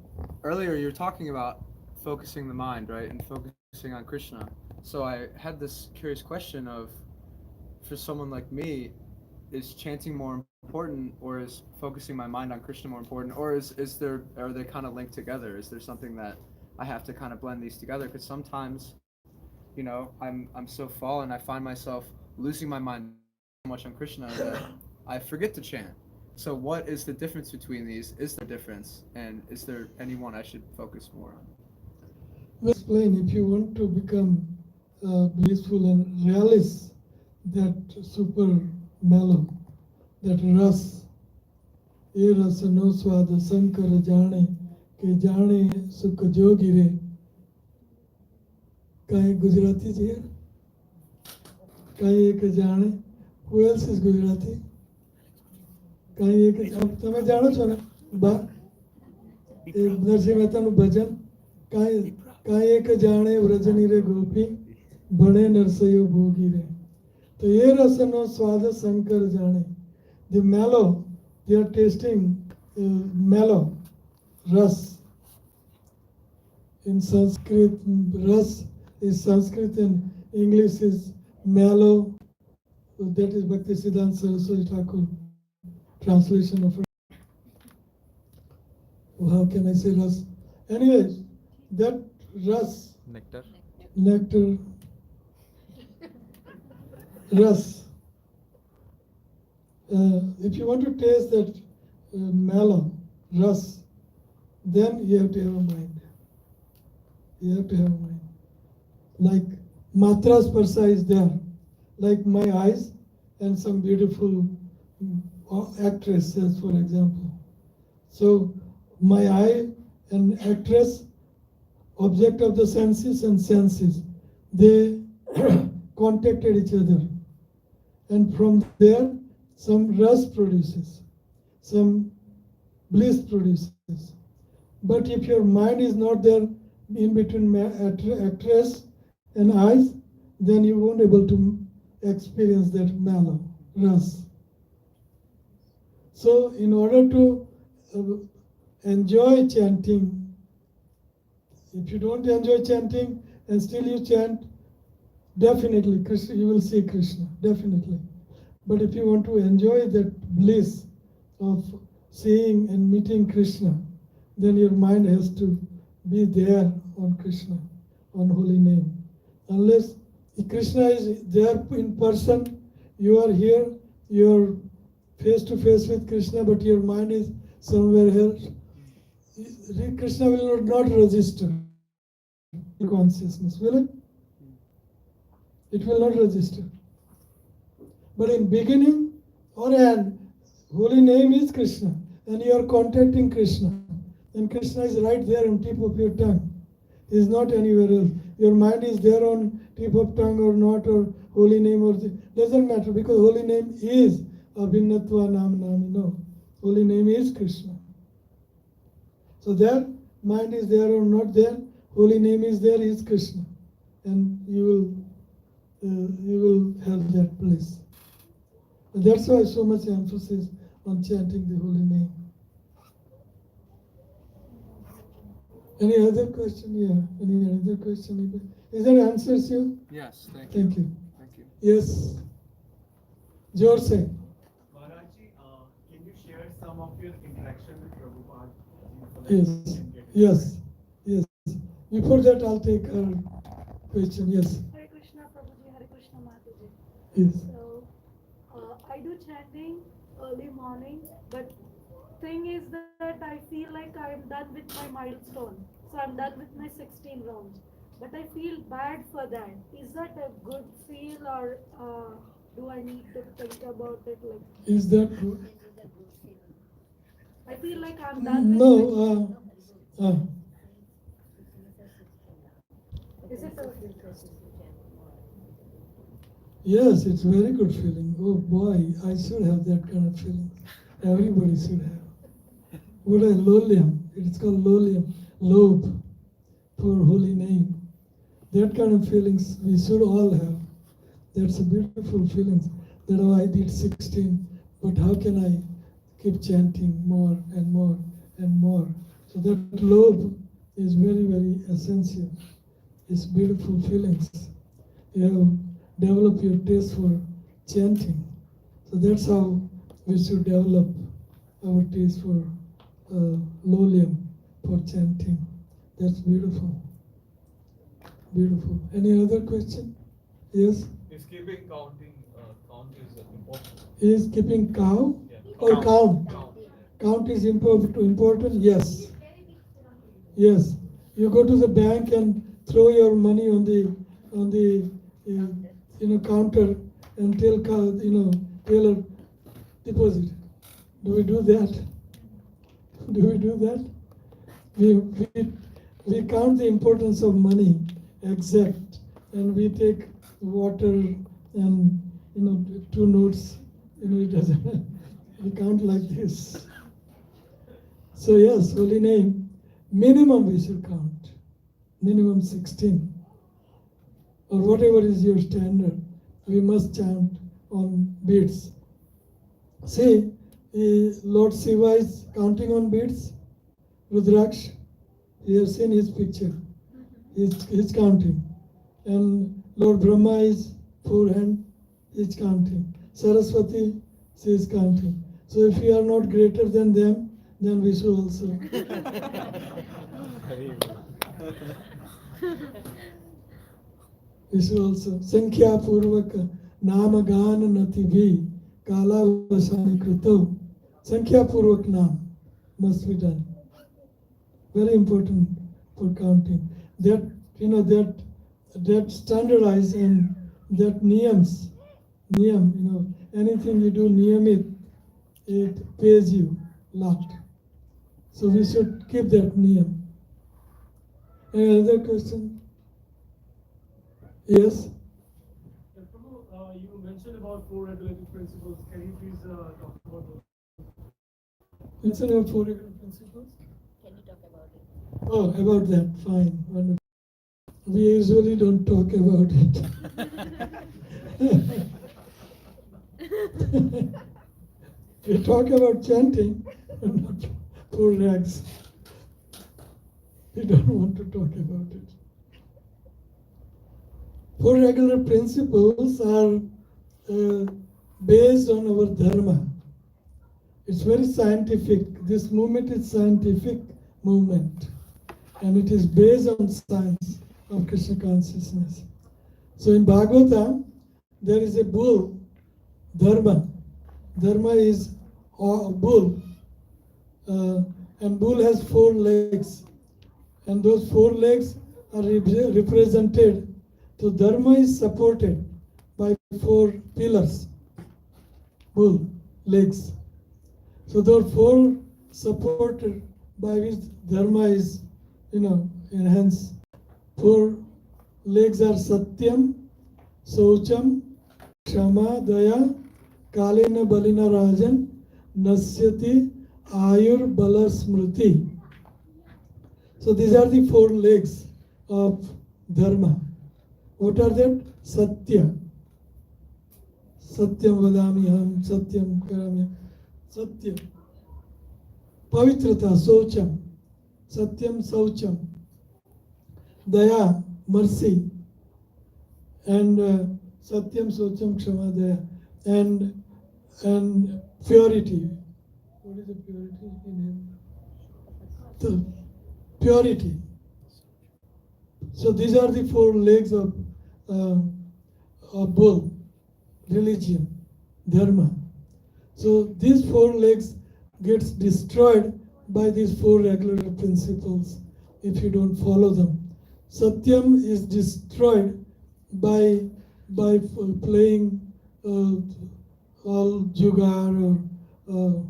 earlier you were talking about focusing the mind, right, and focusing on Krishna. So I had this curious question of, for someone like me, is chanting more important, or is focusing my mind on Krishna more important, or are they kind of linked together? Is there something that I have to kind of blend these together? Because sometimes, you know, I'm so fallen, I find myself losing my mind so much on Krishna that I forget to chant. So what is the difference between these? Is there a difference? And is there anyone I should focus more on? Let's explain. If you want to become blissful and realize that super mellow, that ras, ye ras no swada sankara jane, ke jane sukh jogi re. Kahin Gujarati is here? Kahin ek jane? Who else is Gujarati? Kahin ek તમે જાણો છો ને બા નરસિંહ મહેતાનું ભજન કાંઈ એક જાણે વ્રજની રે ગોપી ભણે નરસૈયો ભોગી રે તો એ રસનો સ્વાદ શંકર જાણે. The mellow, they are tasting mellow, ras. In Sanskrit, ras is Sanskrit and English is mellow. That is Bhaktisiddhanta Saraswati Thakur translation of it. How can I say ras? Anyways, that ras, nectar, ras. If you want to taste that mellow, ras, then you have to have a mind. You have to have a mind. Like matra sparsa is there, like my eyes and some beautiful actress, as for example. So my eye and actress, object of the senses and senses, they contacted each other, and from there some ras produces, some bliss produces. But if your mind is not there in between actress and eyes, then you won't be able to experience that mellow ras. So in order to enjoy chanting, if you don't enjoy chanting and still you chant, definitely Krishna, you will see Krishna, definitely. But if you want to enjoy that bliss of seeing and meeting Krishna, then your mind has to be there on Krishna, on holy name. Unless Krishna is there in person, you are here, you are face to face with Krishna, but your mind is somewhere else, Krishna will not register consciousness, will it? It will not register. But in beginning or end, holy name is Krishna, and you are contacting Krishna, and Krishna is right there on tip of your tongue. He is not anywhere else. Your mind is there on tip of tongue or not, or holy name or doesn't matter, because holy name is Abhinatva Nam Nami. No, holy name is Krishna. So their mind is there or not there, holy name is there, is Krishna, and you will have that bliss. And that's why so much emphasis on chanting the holy name. Any other question? Yeah. Any other question? Is that answers you? Yes, thank you. Thank you. Thank you. Yes. Jorse. Maharaji, can you share some of your interaction with Prabhupada? Yes. Yes. Yes. Before that, I'll take her question. Yes. Hare Krishna Prabhuji, Hare Krishna Mataji. Yes. So, I do chanting early morning, but thing is that I feel like I'm done with my milestone. So I'm done with my 16 rounds. But I feel bad for that. Is that a good feel, or do I need to think about it? Like, Is that good? I feel like I'm done with No. Is it a Yes, it's very good feeling. Oh boy, I should have that kind of feeling. Everybody should have. What a lolium. It's called lolium. Lobe for holy name. That kind of feelings we should all have. That's a beautiful feeling. That I did 16, but how can I keep chanting more and more and more? So that lobe is very, very essential. It's beautiful feelings. You have develop your taste for chanting. So that's how we should develop our taste for lolium, for chanting. That's beautiful. Beautiful. Any other question? Yes? Is keeping count is important? Is keeping cow or count? Count is important? Yes. Yes. You go to the bank and throw your money on the counter and tell teller deposit. Do we do that? Do we do that? We count the importance of money, exact, and we take water and 2 notes. It doesn't. We count like this. So yes, holy name. Minimum we should count. Minimum 16. Or whatever is your standard, we must chant on beads. See, Lord Shiva is counting on beads. Rudraksh, you have seen his picture. He's counting. And Lord Brahma is forehand, he's counting. Saraswati, she is counting. So if we are not greater than them, then we should also. We should also. Sankhya Purvaka Namagana Natibhi Kala Vasani Kratu. Sankhya Purvak Nam must be done. Very important for counting. That standardized and that niyam, anything you do niyamit, it pays you a lot. So we should keep that niyam. Any other question? Yes? Prabhu, you mentioned about 4 regulative principles. Can you please talk about those? Mention about 4 regulative principles? Can you talk about it? Oh, about that, fine, wonderful. We usually don't talk about it. We talk about chanting, but not 4 rags. We don't want to talk about it. 4 regular principles are based on our dharma. It's very scientific. This movement is scientific movement, and it is based on science of Krishna consciousness. So in Bhagavata, there is a bull, dharma. Dharma is a bull, and bull has 4 legs, and those 4 legs are represented. So dharma is supported by 4 pillars, bull, legs. So there are 4 supported by which dharma is, enhanced. 4 legs are satyam, saucham, kshama, daya, kalena balina rajan, nasyati, ayur, bala, smriti. So these are the 4 legs of dharma. What are that? Satya. Satyam vadami ham, satyam karami. Satyam. Pavitrata, saucham. Satyam, saucham. Daya, mercy, and Satyam, Socham, Kshama, Daya, and purity. What is the purity in him? The purity. So these are the four legs of bull, religion, dharma. So these four legs gets destroyed by these four regular principles if you don't follow them. Satyam is destroyed by playing all jugar or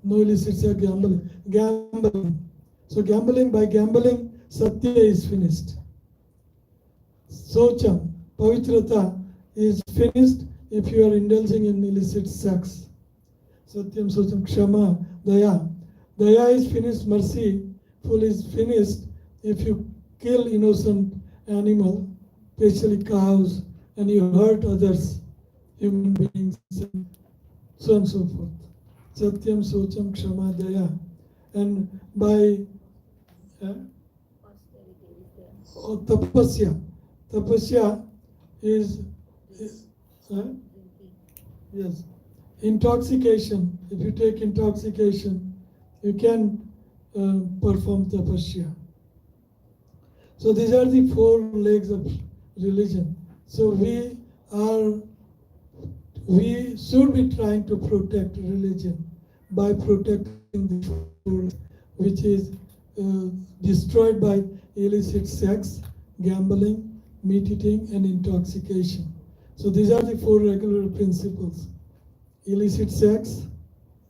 no illicit gambling. So by gambling, Satya is finished. Socham, Pavitrata, is finished if you are indulging in illicit sex. Satyam, Socham, Kshama, Daya. Daya is finished, merciful is finished if you kill innocent animal, especially cows, and you hurt others, human beings, and so on and so forth. Satyam, Socham, Kshama, Daya. And by tapasya. Tapasya is yes, intoxication. If you take intoxication, you can perform tapasya. So these are the four legs of religion. So we should be trying to protect religion by protecting the four, which is destroyed by illicit sex, gambling, meat eating, and intoxication. So these are the four regular principles: illicit sex,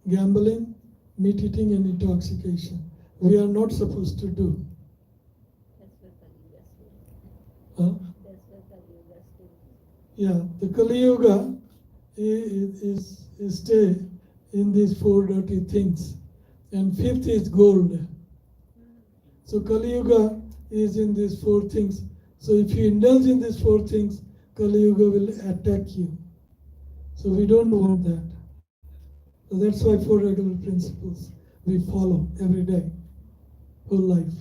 gambling, meat eating, and intoxication. We are not supposed to do. Huh? Yeah, the Kali Yuga is stay in these four dirty things, and fifth is gold. So Kali Yuga is in these four things. So if you indulge in these four things, Kali Yuga will attack you. So we don't want that. So that's why four regular principles we follow every day, whole life.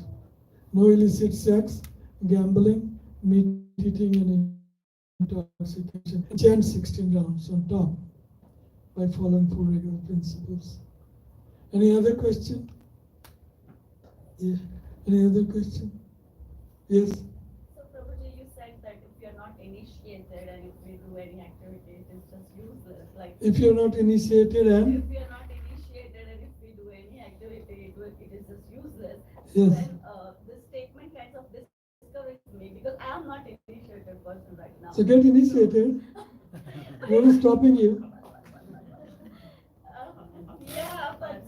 No illicit sex, gambling, meat eating, and intoxication. Chant 16 rounds on top by following four regular principles. Any other question? Yeah. Any other question? Yes. So Prabhuji, you said that if you're not initiated and if we do any activity, it's just useless. Like if you're not initiated and if we are not initiated and if we do any activity, it is just useless. yes. Then this statement kind of discourages me because I am not initiated person right now. So get initiated. What is stopping you? Yeah, but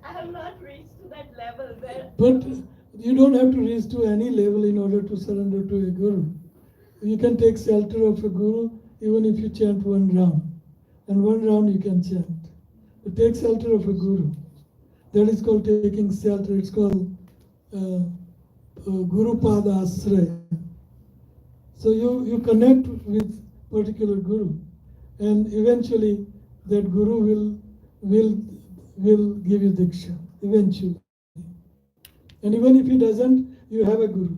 I have not reached to that level where. But you don't have to reach to any level in order to surrender to a guru. You can take shelter of a guru even if you chant one round. And one round you can chant. But take shelter of a guru. That is called taking shelter. It's called Guru Pada Asraya. So you connect with particular guru, and eventually that guru will give you diksha. Eventually. And even if he doesn't, you have a guru.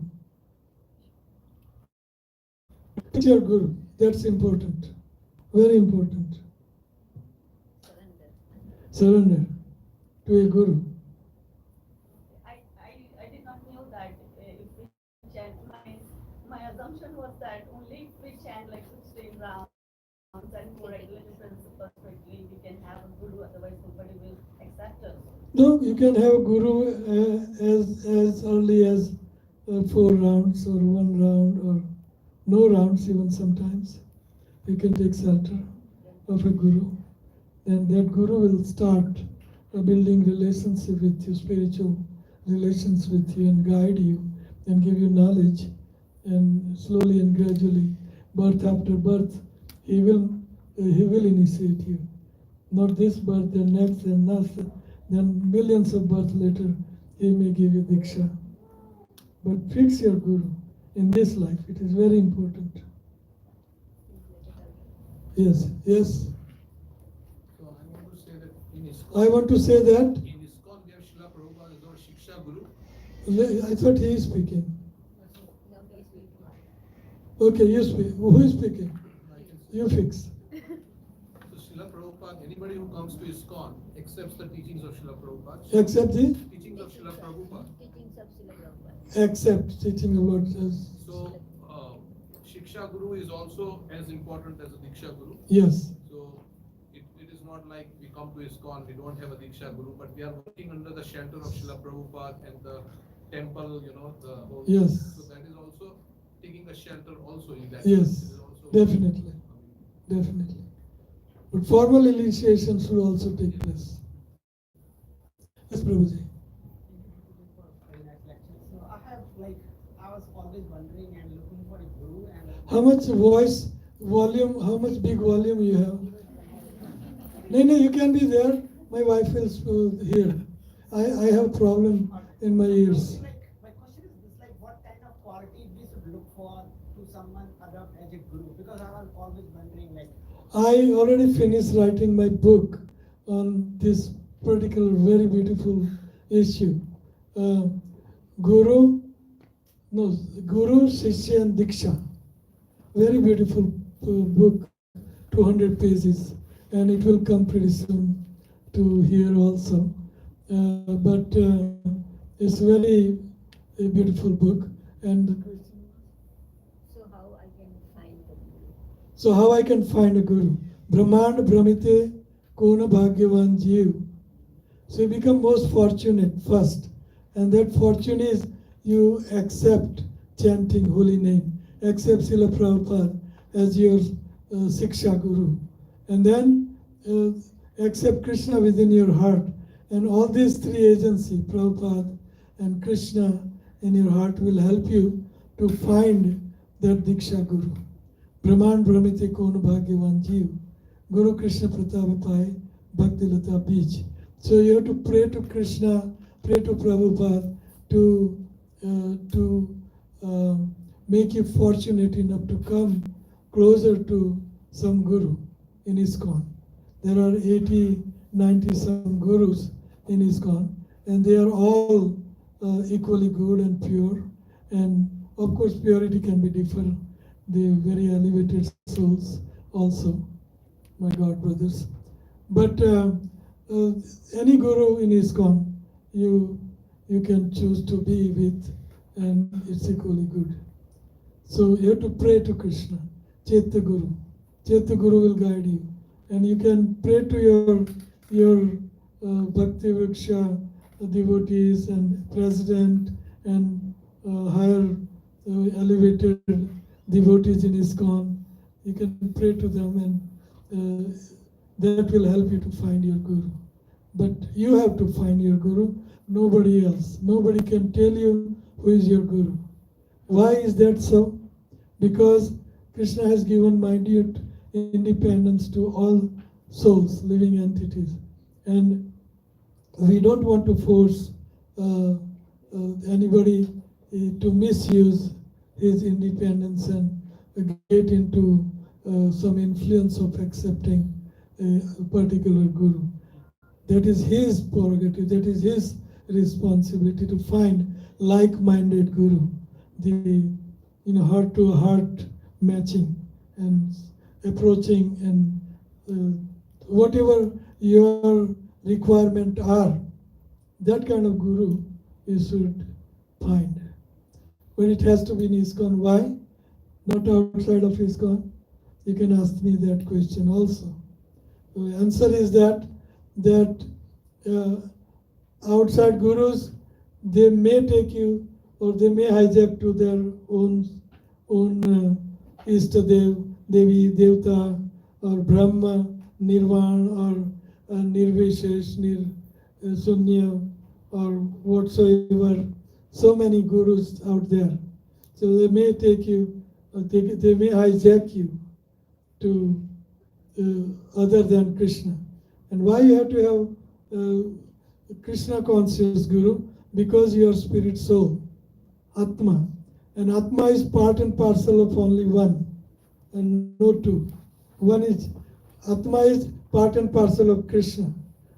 It's your guru. That's important. Very important. Surrender to a guru. I did not know that if we chant, my assumption was that only if we chant like 16 rounds and for regulative principles strictly, we can have a guru, otherwise nobody will accept us. No, you can have a guru as early as 4 rounds or 1 round or no rounds even sometimes. You can take shelter of a guru. And that guru will start building relationship with you, spiritual relations with you, and guide you and give you knowledge. And slowly and gradually, birth after birth, he will initiate you. Not this birth, then next, and next, then millions of births later, he may give you diksha. But fix your guru in this life. It is very important. Yes, yes. So I want to say that in ISKCON, I want to say that. in ISKCON, there Srila Prabhupada is our Shiksha Guru. I thought he is speaking. Okay, you speak. Who is speaking? You fix. So Srila Prabhupada, anybody who comes to ISKCON accepts the teachings of Srila Prabhupada. Accept the Teachings of Srila Prabhupada. accept teaching about us. So Shiksha Guru is also as important as a Diksha Guru. Yes. So it is not like we come to ISKCON, we don't have a Diksha Guru, but we are working under the shelter of Srila Prabhupada and the temple, the whole. Yes. So that is also taking a shelter also in that. Yes. It is also Definitely. Definitely. But formal initiation should also take place. Yes, Prabhuji. So I was always wondering and looking for a guru and. How much voice volume, how much big volume you have? No, you can be there. My wife is here. I have problem in my ears. My question is this, what kind of quality we should look for to someone adopt as a guru? Because I was always wondering I already finished writing my book on this particular very beautiful issue. Guru, Shishya and Diksha. Very beautiful book, 200 pages, and it will come pretty soon to here also. But it's very a beautiful book. And so how I can find the guru? So how I can find a guru? Brahmand Brahmite Kona Bhagyavan Jeev. So you become most fortunate first. And that fortune is you accept chanting holy name. Accept Srila Prabhupada as your Siksha Guru. And then accept Krishna within your heart. And all these three agencies, Prabhupada and Krishna in your heart, will help you to find that Diksha Guru. Brahman Brahmite Kon Bhagyavan Jeev. Guru Krishna Pratapapai Bhakti Lata Beach. So you have to pray to Krishna, pray to Prabhupada to make you fortunate enough to come closer to some Guru in ISKCON. There are 80, 90 some Gurus in ISKCON, and they are all equally good and pure. And of course, purity can be different. They are very elevated souls also, my God brothers. But any Guru in ISKCON, you can choose to be with, and it's equally good. So you have to pray to Krishna, Chaitya Guru. Chaitya Guru will guide you. And you can pray to your Bhakti Vriksha devotees and president and higher elevated devotees in ISKCON. You can pray to them, and that will help you to find your Guru. But you have to find your Guru, nobody else. Nobody can tell you who is your Guru. Why is that so? Because Krishna has given minute independence to all souls, living entities. And we don't want to force anybody to misuse his independence and get into some influence of accepting a particular Guru. That is his prerogative, that is his responsibility to find like-minded Guru, the heart-to-heart matching and approaching, and whatever your requirement are, that kind of Guru you should find. But it has to be in ISKCON. Why? Not outside of ISKCON? You can ask me that question also. The answer is that outside Gurus, they may take you, or they may hijack to their own Ishtadev, Devi, Devta, or Brahma, Nirvana, or Nirvishesh, Sunya, or whatsoever. So many Gurus out there. So they may take you, they may hijack you to other than Krishna. And why you have to have Krishna conscious Guru? Because you are spirit soul, Atma. And Atma is part and parcel of only one, and no two. One is, Atma is part and parcel of Krishna.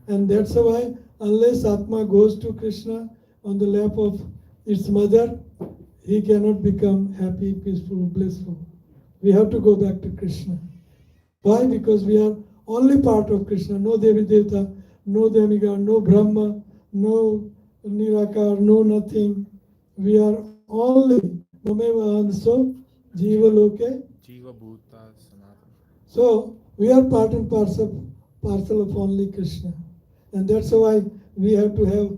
And that's why unless Atma goes to Krishna on the lap of its mother, he cannot become happy, peaceful, blissful. We have to go back to Krishna. Why? Because we are only part of Krishna. No Devi Devta, no demigod, no Brahma, no Nirakar, no nothing. We are only Mameva Anso Jiva Loke. Jiva Bhuta Sanatana. So we are part and parcel of only Krishna. And that's why we have to have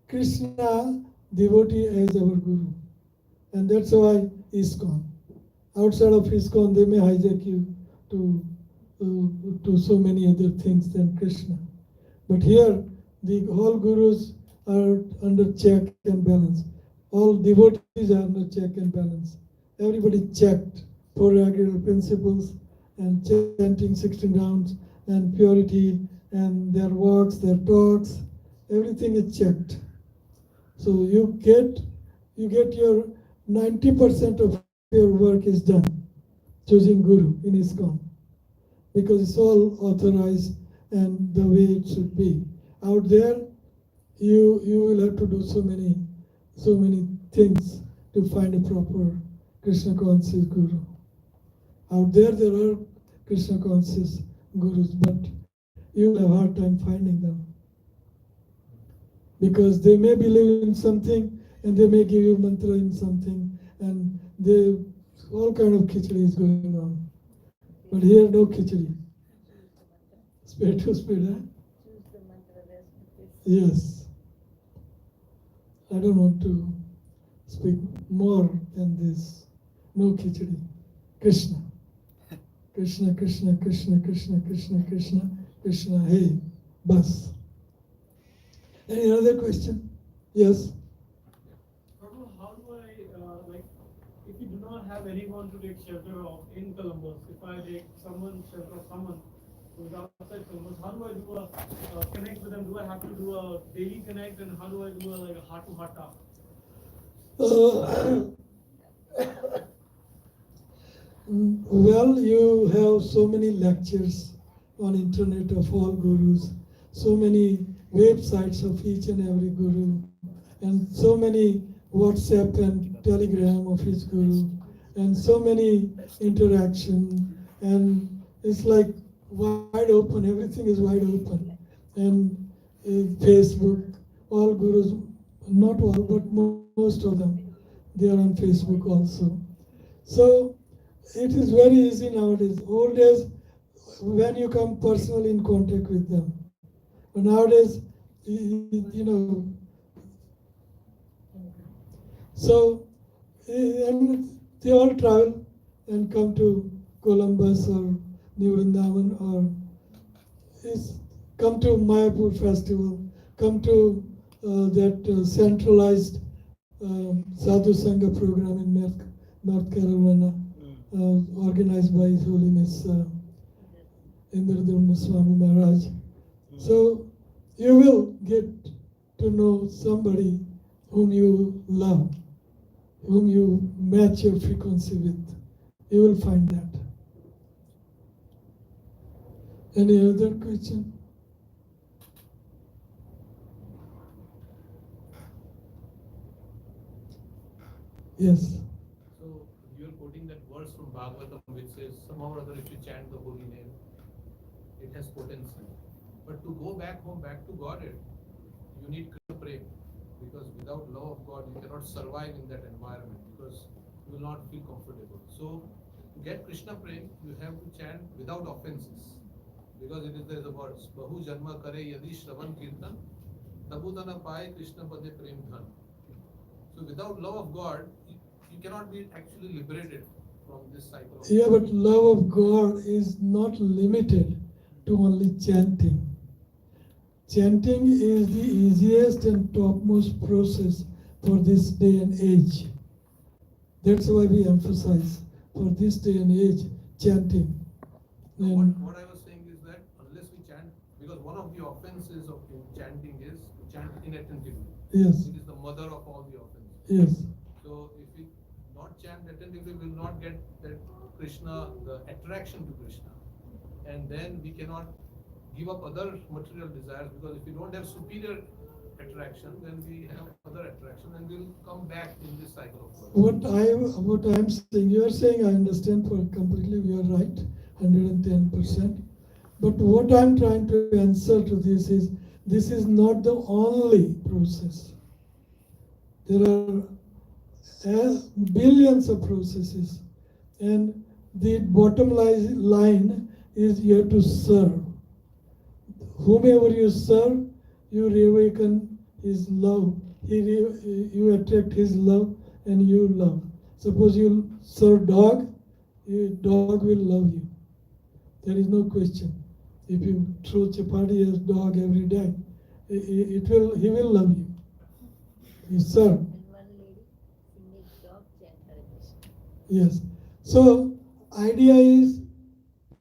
Krishna devotee as our Guru. And that's why ISKCON. Outside of ISKCON, they may hijack you to so many other things than Krishna. But here, the whole gurus are under check and balance. All devotees are under check and balance. Everybody checked for regular principles and chanting 16 rounds and purity and their walks, their talks, everything is checked. So you get your 90% of your work is done choosing Guru in ISKCON, because it's all authorized and the way it should be. Out there, you will have to do so many things to find a proper Krishna conscious Guru. Out there are Krishna conscious Gurus, but you will have a hard time finding them, because they may believe in something and they may give you mantra in something, and all kind of khichdi is going on. But here, no khichdi. Spirit to spirit, eh? Choose the mantra rest. Yes. I don't want to speak more than this. No khichdi. Krishna. Krishna, Krishna, Krishna, Krishna, Krishna, Krishna, Krishna, hey, bas. Any other question? Yes? Prabhu, how do I, if you do not have anyone to take shelter of in Columbus, if I take shelter of someone who's outside Columbus, how do I do a connect with them? Do I have to do a daily connect, and how do I do a heart-to-heart talk? Well, you have so many lectures on internet of all gurus, so many websites of each and every guru, and so many WhatsApp and Telegram of each guru, and so many interaction, and it's like wide open, everything is wide open. And Facebook, all gurus, not all, but most of them, they are on Facebook also. So it is very easy nowadays. Old days, when you come personally in contact with them. But nowadays, so, and they all travel and come to Columbus or New Vrindavan, or come to Mayapur festival, come to that centralized Sadhu Sangha program in North Carolina, organized by His Holiness Indradumna Swami Maharaj. So you will get to know somebody whom you love, whom you match your frequency with. You will find that. Any other question? Yes. So you are quoting that verse from Bhagavatam which says somehow or other if you chant the holy name, it has potency. But to go back home, back to Godhead, you need Krishna prema, because without love of God you cannot survive in that environment, because you will not feel comfortable. So to get Krishna prema, you have to chant without offenses, because there is a words Bahu Janma Kare Yadi Shravan Kirtan Tabutana Pai Krishna Pade Prem Dhan. So without love of God, you cannot be actually liberated from this cycle. Yeah, but love of God is not limited to only chanting. Chanting is the easiest and topmost process for this day and age. That's why we emphasize for this day and age chanting. What I was saying is that unless we chant, because one of the offenses of chanting is to chant inattentively. Yes. It is the mother of all the offenses. Yes. So if we not chant attentively, we will not get that Krishna, the attraction to Krishna. And then we cannot give up other material desires, because if we don't have superior attraction, then we have other attraction, and we'll come back in this cycle of birth. What I'm saying, you are saying, I understand for completely, you are right, 110%. But what I'm trying to answer to this is not the only process. There are billions of processes, and the bottom line is you have to serve. Whomever you serve, you reawaken his love. You attract his love, and you love. Suppose you serve dog, dog will love you. There is no question. If you throw chapati as dog every day, he will love you. You serve. And one lady singing dog chant Hare Krishna. Yes. So idea is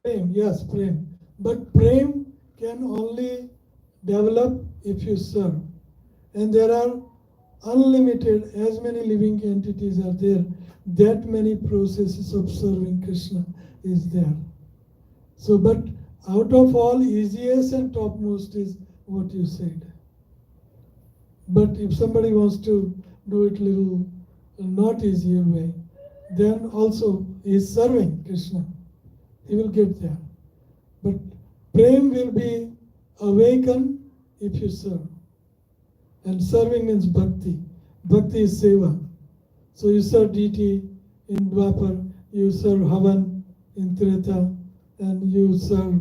prem. Yes, prem. But prem can only develop if you serve. And there are unlimited, as many living entities are there, that many processes of serving Krishna is there. So, but out of all, easiest and topmost is what you said. But if somebody wants to do it little not easier way, then also he is serving Krishna. He will get there. But prem will be awakened if you serve. And serving means bhakti. Bhakti is seva. So you serve deity in Dwapar, you serve Havan in Treta, and you serve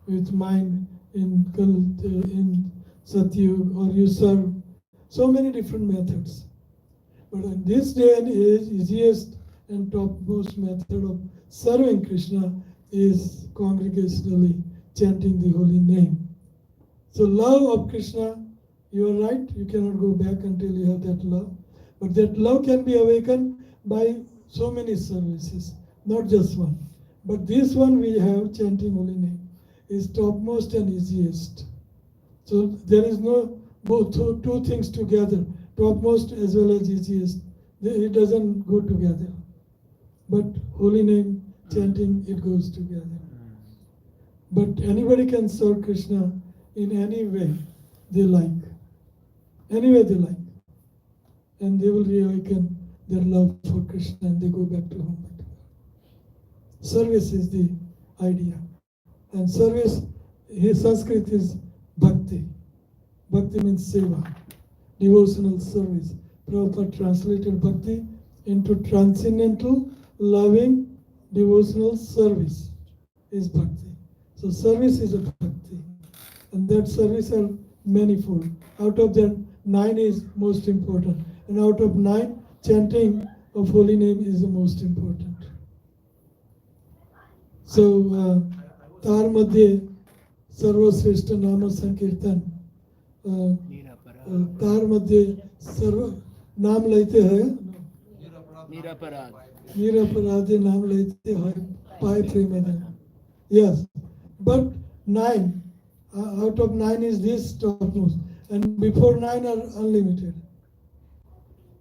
with mind in Satyug, or you serve so many different methods. But in this day and age, easiest and topmost method of serving Krishna is congregationally chanting the holy name. So love of Krishna, you are right, you cannot go back until you have that love. But that love can be awakened by so many services, not just one. But this one we have, chanting holy name, is topmost and easiest. So there is no both two things together, topmost as well as easiest. It doesn't go together. But holy name chanting, it goes together. But anybody can serve Krishna in any way they like. Any way they like. And they will reawaken their love for Krishna and they go back to home. Service is the idea. And service, his Sanskrit is bhakti. Bhakti means seva, devotional service. Prabhupada translated bhakti into transcendental, loving, devotional service is bhakti. So service is a bhakti. And that service are manifold. Out of them, 9 is most important. And out of 9, chanting of holy name is the most important. So, तार मध्य सर्वश्रेष्ठ नाम संकीर्तन, तार मध्य सर्व नाम लेते हैं, निरपराधे नाम लेते हैं, पाए प्रेम. Yes, but 9 out of 9 is this topmost, and before 9 are unlimited.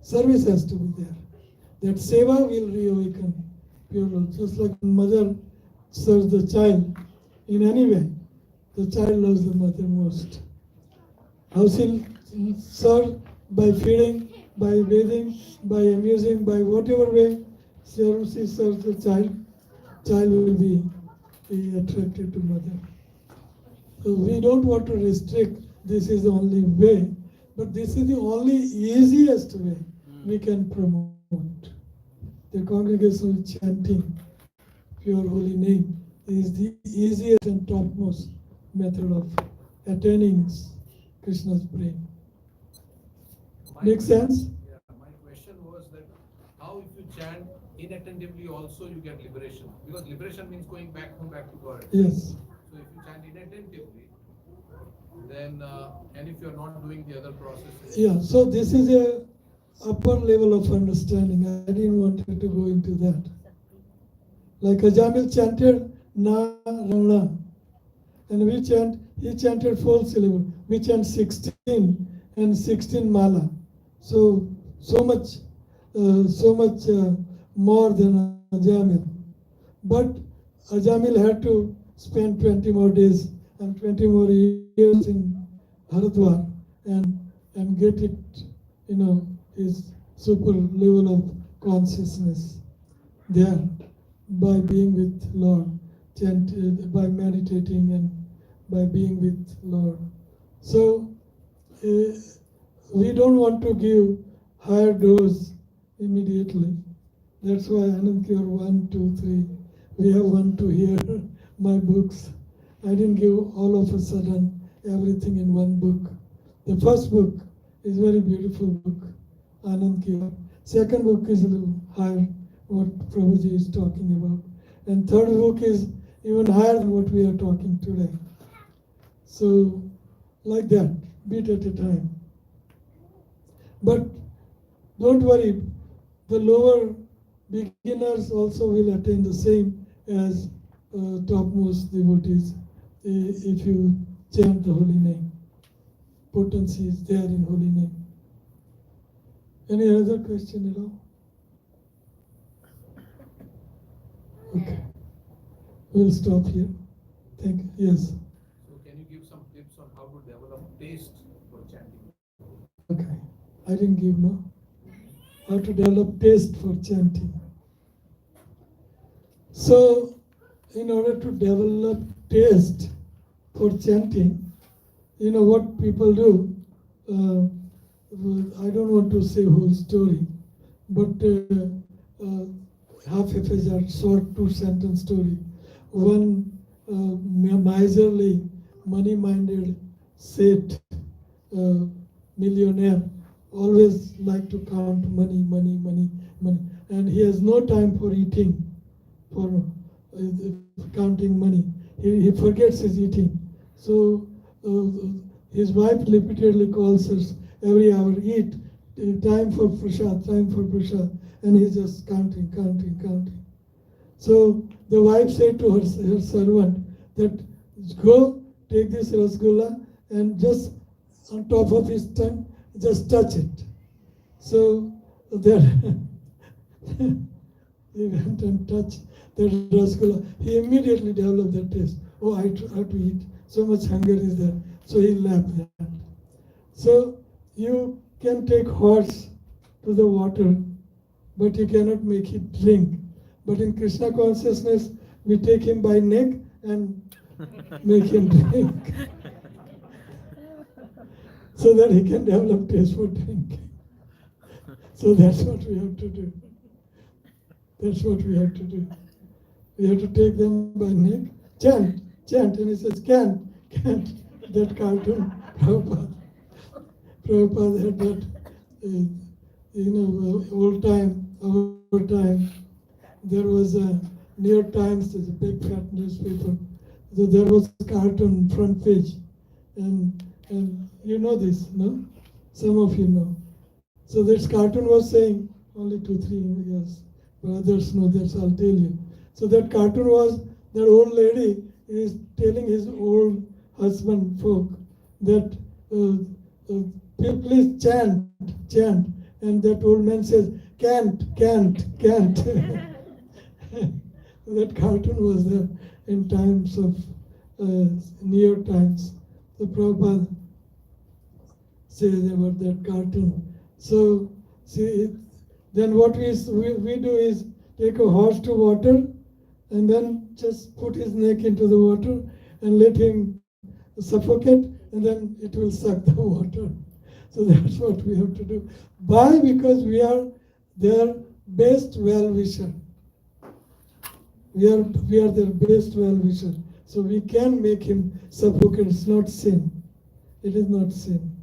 Service has to be there. That seva will reawaken pure love, just like mother serves the child in any way. The child loves the mother most. How she'll serve by feeding, by bathing, by amusing, by whatever way she serves the child, child will be attracted to mother. So we don't want to restrict, this is the only way, but this is the only easiest way we can promote. The congregational chanting pure holy name is the easiest and topmost method of attaining Krishna's brain. Make sense? Yeah, my question was that how if you chant inattentively also you get liberation? Because liberation means going back home, back to God. Yes. So if you chant inattentively, then and if you are not doing the other processes. Yeah, so this is a upper level of understanding. I didn't want to go into that. Like Ajamil chanted Na Rana, and he chanted 4 syllables. We chant 16 and 16 mala. So much more than Ajamil. But Ajamil had to spend 20 more days and 20 more years in Haridwar and get it, his super level of consciousness there by being with Lord, by meditating and by being with Lord. So we don't want to give higher dose immediately. That's why Anand Cure 1, 2, 3. We have one to hear my books. I didn't give all of a sudden everything in one book. The first book is very beautiful book, Anand Cure. Second book is a little higher, what Prabhuji is talking about. And third book is even higher than what we are talking today. So, like that, bit at a time. But don't worry, the lower beginners also will attain the same as topmost devotees if you chant the holy name. Potency is there in holy name. Any other question at all? Okay. We'll stop here. Thank you. Yes. So can you give some tips on how to develop taste for chanting? Okay. I didn't give no. How to develop taste for chanting. So, in order to develop taste for chanting, what people do, I don't want to say whole story, but half a page or short 2-sentence story. One miserly, money-minded Seth, millionaire, always like to count money, and he has no time for eating, for counting money. He forgets his eating. So his wife repeatedly calls us every hour, eat, time for prasad, and he's just counting. So the wife said to her servant that go take this rasgulla and just on top of his tongue, just touch it. So then he went and touched the rasgulla. He immediately developed that taste. Oh, I have to eat. So much hunger is there. So he left that. So you can take horse to the water, but you cannot make it drink. But in Krishna consciousness, we take him by neck and make him drink. So that he can develop taste for drinking. So that's what we have to do. We have to take them by neck, chant, and he says, can't. That cartoon, Prabhupada had that, old time, our time, there was a New York Times, there's a big fat newspaper, so there was a cartoon front page, and you know this, no? Some of you know. So this cartoon was saying, only 2-3 years, but others know this, I'll tell you. So that cartoon was, that old lady is telling his old husband folk that please chant, and that old man says, can't. That cartoon was there in times of New York Times. The Prabhupada says about that cartoon. So, see, then what we do is take a horse to water and then just put his neck into the water and let him suffocate, and then it will suck the water. So that's what we have to do. Why? Because we are their best well-wisher. We are their best well-wisher. So we can make him suffocate. It's not sin. It is not sin.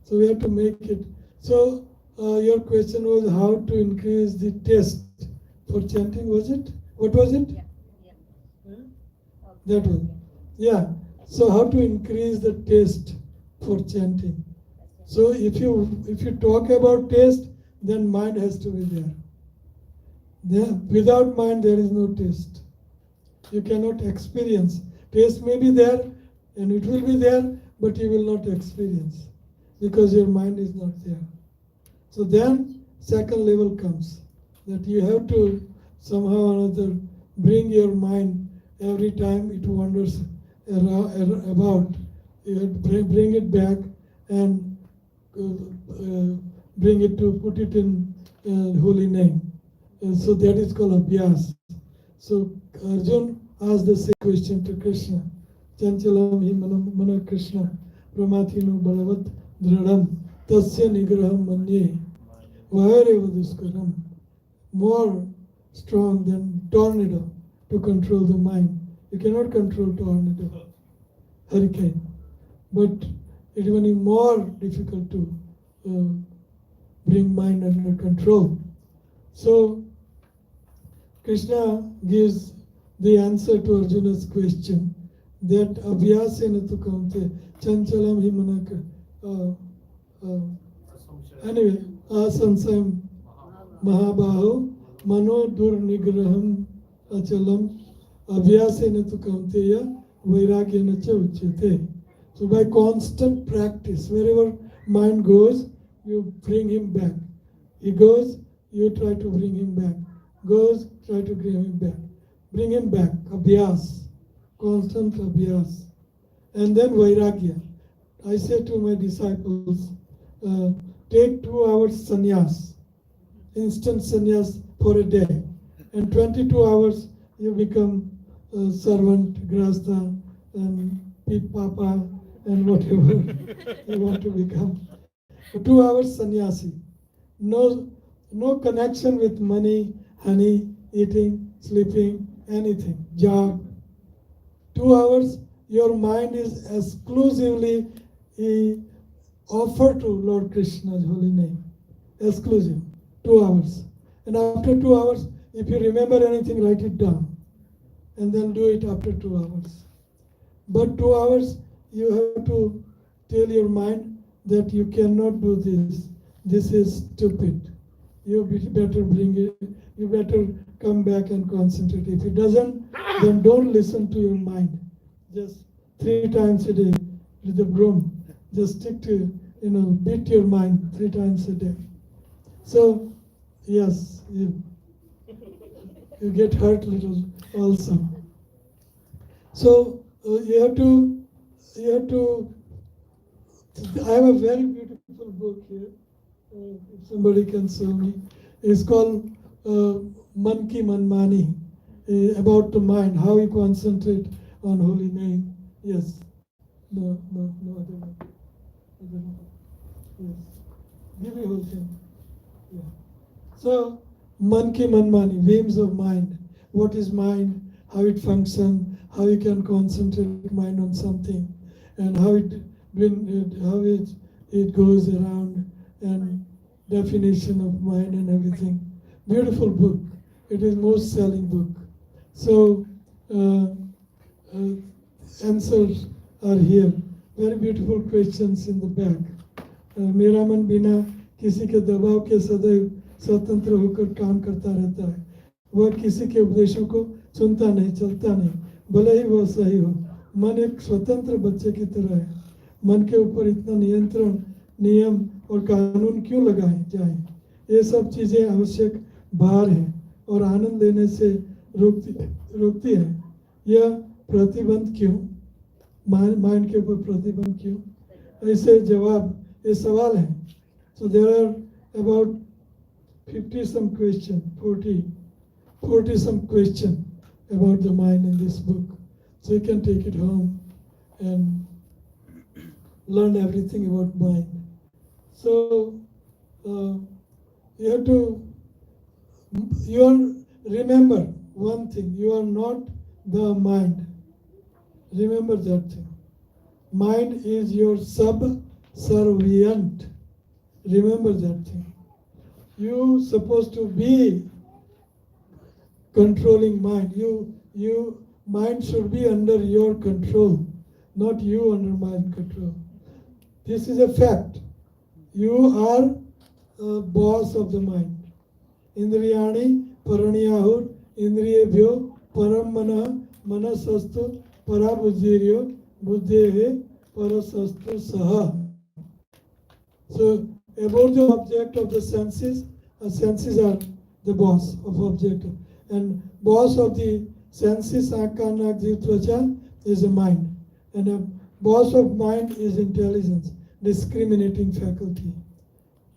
So we have to make it. So your question was how to increase the taste for chanting, was it? What was it? Yeah. That one. Yeah. So how to increase the taste for chanting? So if you talk about taste, then mind has to be there. Without mind, there is no taste. You cannot experience. Taste may be there, and it will be there, but you will not experience because your mind is not there. So then, second level comes that you have to somehow or another bring your mind every time it wanders about. You have to bring it back and bring it to put it in holy name. So that is called abhyas. So Arjun asked the same question to Krishna. Chanchalam hi mana Krishna pramathino balavat dhradam tasya nigraham manye vahareva duskaram. More strong than tornado to control the mind. You cannot control tornado, hurricane, but it is even more difficult to bring mind under control. So Krishna gives the answer to Arjuna's question that abhyasena tu kaunte chanchalam hi manaka. Anyway, asansam mahabaho mano durnigraham achalam abhyasena tu kaunteya vairagyena cha uchyate. So by constant practice, wherever mind goes, you bring him back. He goes, you try to bring him back. Goes, try to bring him back. Bring him back. Abhyas. Constant abhyas. And then vairagya. I say to my disciples, take 2 hours sannyas. Instant sannyas for a day. And 22 hours you become a servant, grasta, and papa, and whatever you want to become. 2 hours sannyasi. No connection with money, honey, eating, sleeping, anything, job. 2 hours, your mind is exclusively offered to Lord Krishna's holy name. Exclusive. 2 hours. And after 2 hours, if you remember anything, write it down. And then do it after 2 hours. But 2 hours, you have to tell your mind that you cannot do this. This is stupid. You better bring it. You better come back and concentrate. If it doesn't, then don't listen to your mind. Just 3 times a day with the broom. Just stick to, beat your mind 3 times a day. So, yes, you get hurt little also. So you have to. I have a very beautiful book here. If somebody can show me, it's called Man Ki Manmani, about the mind, how you concentrate on holy name. Yes. No other one. Yes. Give me whole thing. Yeah. So Man Ki Manmani, whims of mind. What is mind? How it functions? How you can concentrate mind on something, and how it goes around, and definition of mind and everything. Beautiful book. It is most selling book. So answers are here. Very beautiful questions in the back. मेरा मन बिना किसी के दबाव के सदैव स्वतंत्र होकर काम करता रहता है. वह किसी के उपदेशों को सुनता नहीं, चलता नहीं, भले ही वह सही हो. मन एक स्वतंत्र बच्चे की तरह है. मन के ऊपर इतना नियंत्रण, नियम और कानून क्यों लगाए जाए? ये सब चीजें आवश्यक भार है और आनंद लेने से रोकती है. यह प्रतिबंध क्यों? माइंड के ऊपर प्रतिबंध क्यों? ऐसे जवाब, ये सवाल है. So there are about 50 some question, 40 some question about the mind in this book. So you can take it home and learn everything about mind. So remember one thing, you are not the mind. Remember that thing. Mind is your subservient. Remember that thing. You supposed to be controlling mind. Mind should be under your control, not you under mind control. This is a fact. You are a boss of the mind. Indriyani paraniyahur indriyebhyo param mana manasastu parabuddhiryo buddhehe parasastu saha. So about the object of the senses are the boss of object. And boss of the senses, akanak, tvacha, is the mind. And a boss of mind is intelligence. discriminating faculty,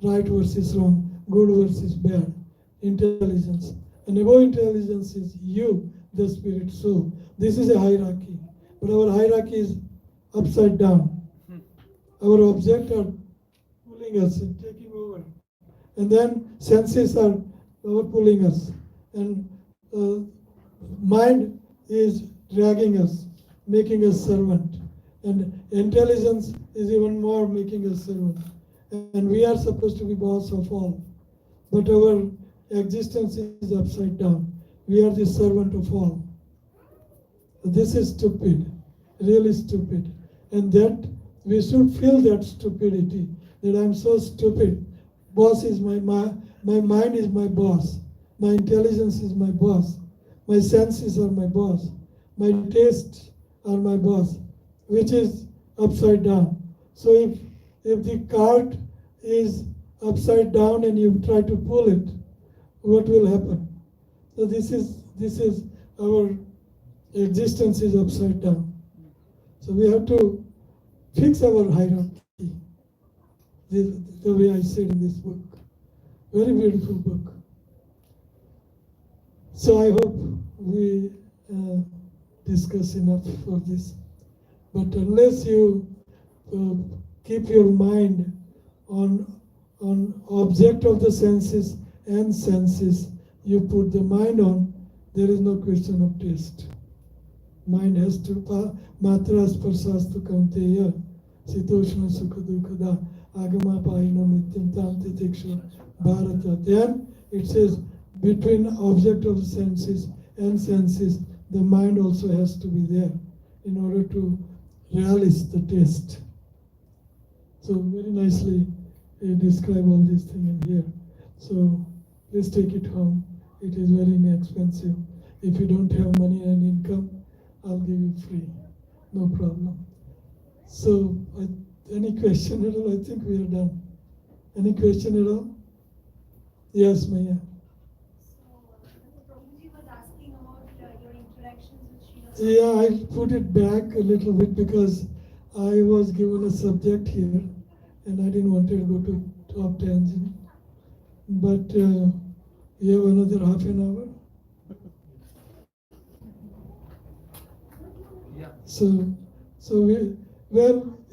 right versus wrong, good versus bad, intelligence. And above intelligence is you, the spirit soul. This is a hierarchy, but our hierarchy is upside down. Our objects are pulling us and taking over. And then senses are pulling us. And mind is dragging us, making us servant. And intelligence is even more making us servant. And we are supposed to be boss of all. But our existence is upside down. We are the servant of all. This is stupid, really stupid. And that we should feel that stupidity, that I'm so stupid. Boss is my mind is my boss. My intelligence is my boss. My senses are my boss. My tastes are my boss, which is upside down. So if the cart is upside down and you try to pull it, what will happen? So this is our existence is upside down. So we have to fix our hierarchy, the way I said in this book. Very beautiful book. So I hope we discuss enough for this. But unless you keep your mind on object of the senses and senses, you put the mind on, there is no question of taste. Mind has to matras parsastu kaunteya sitoshna sukha dukkada agama paina nityam tanti tiksha bharata. Then it says between object of the senses and senses, the mind also has to be there in order to realize the taste. So very nicely describe all these things in here. So please take it home. It is very inexpensive. If you don't have money and income, I'll give you free, no problem. So any question at all? I think we are done. Any question at all? Yes, Maya. Prabhuji was asking about your interactions with Srila. Yeah, I put it back a little bit because I was given a subject here and I didn't want to go to top tangent. But you have another half an hour? Yeah. So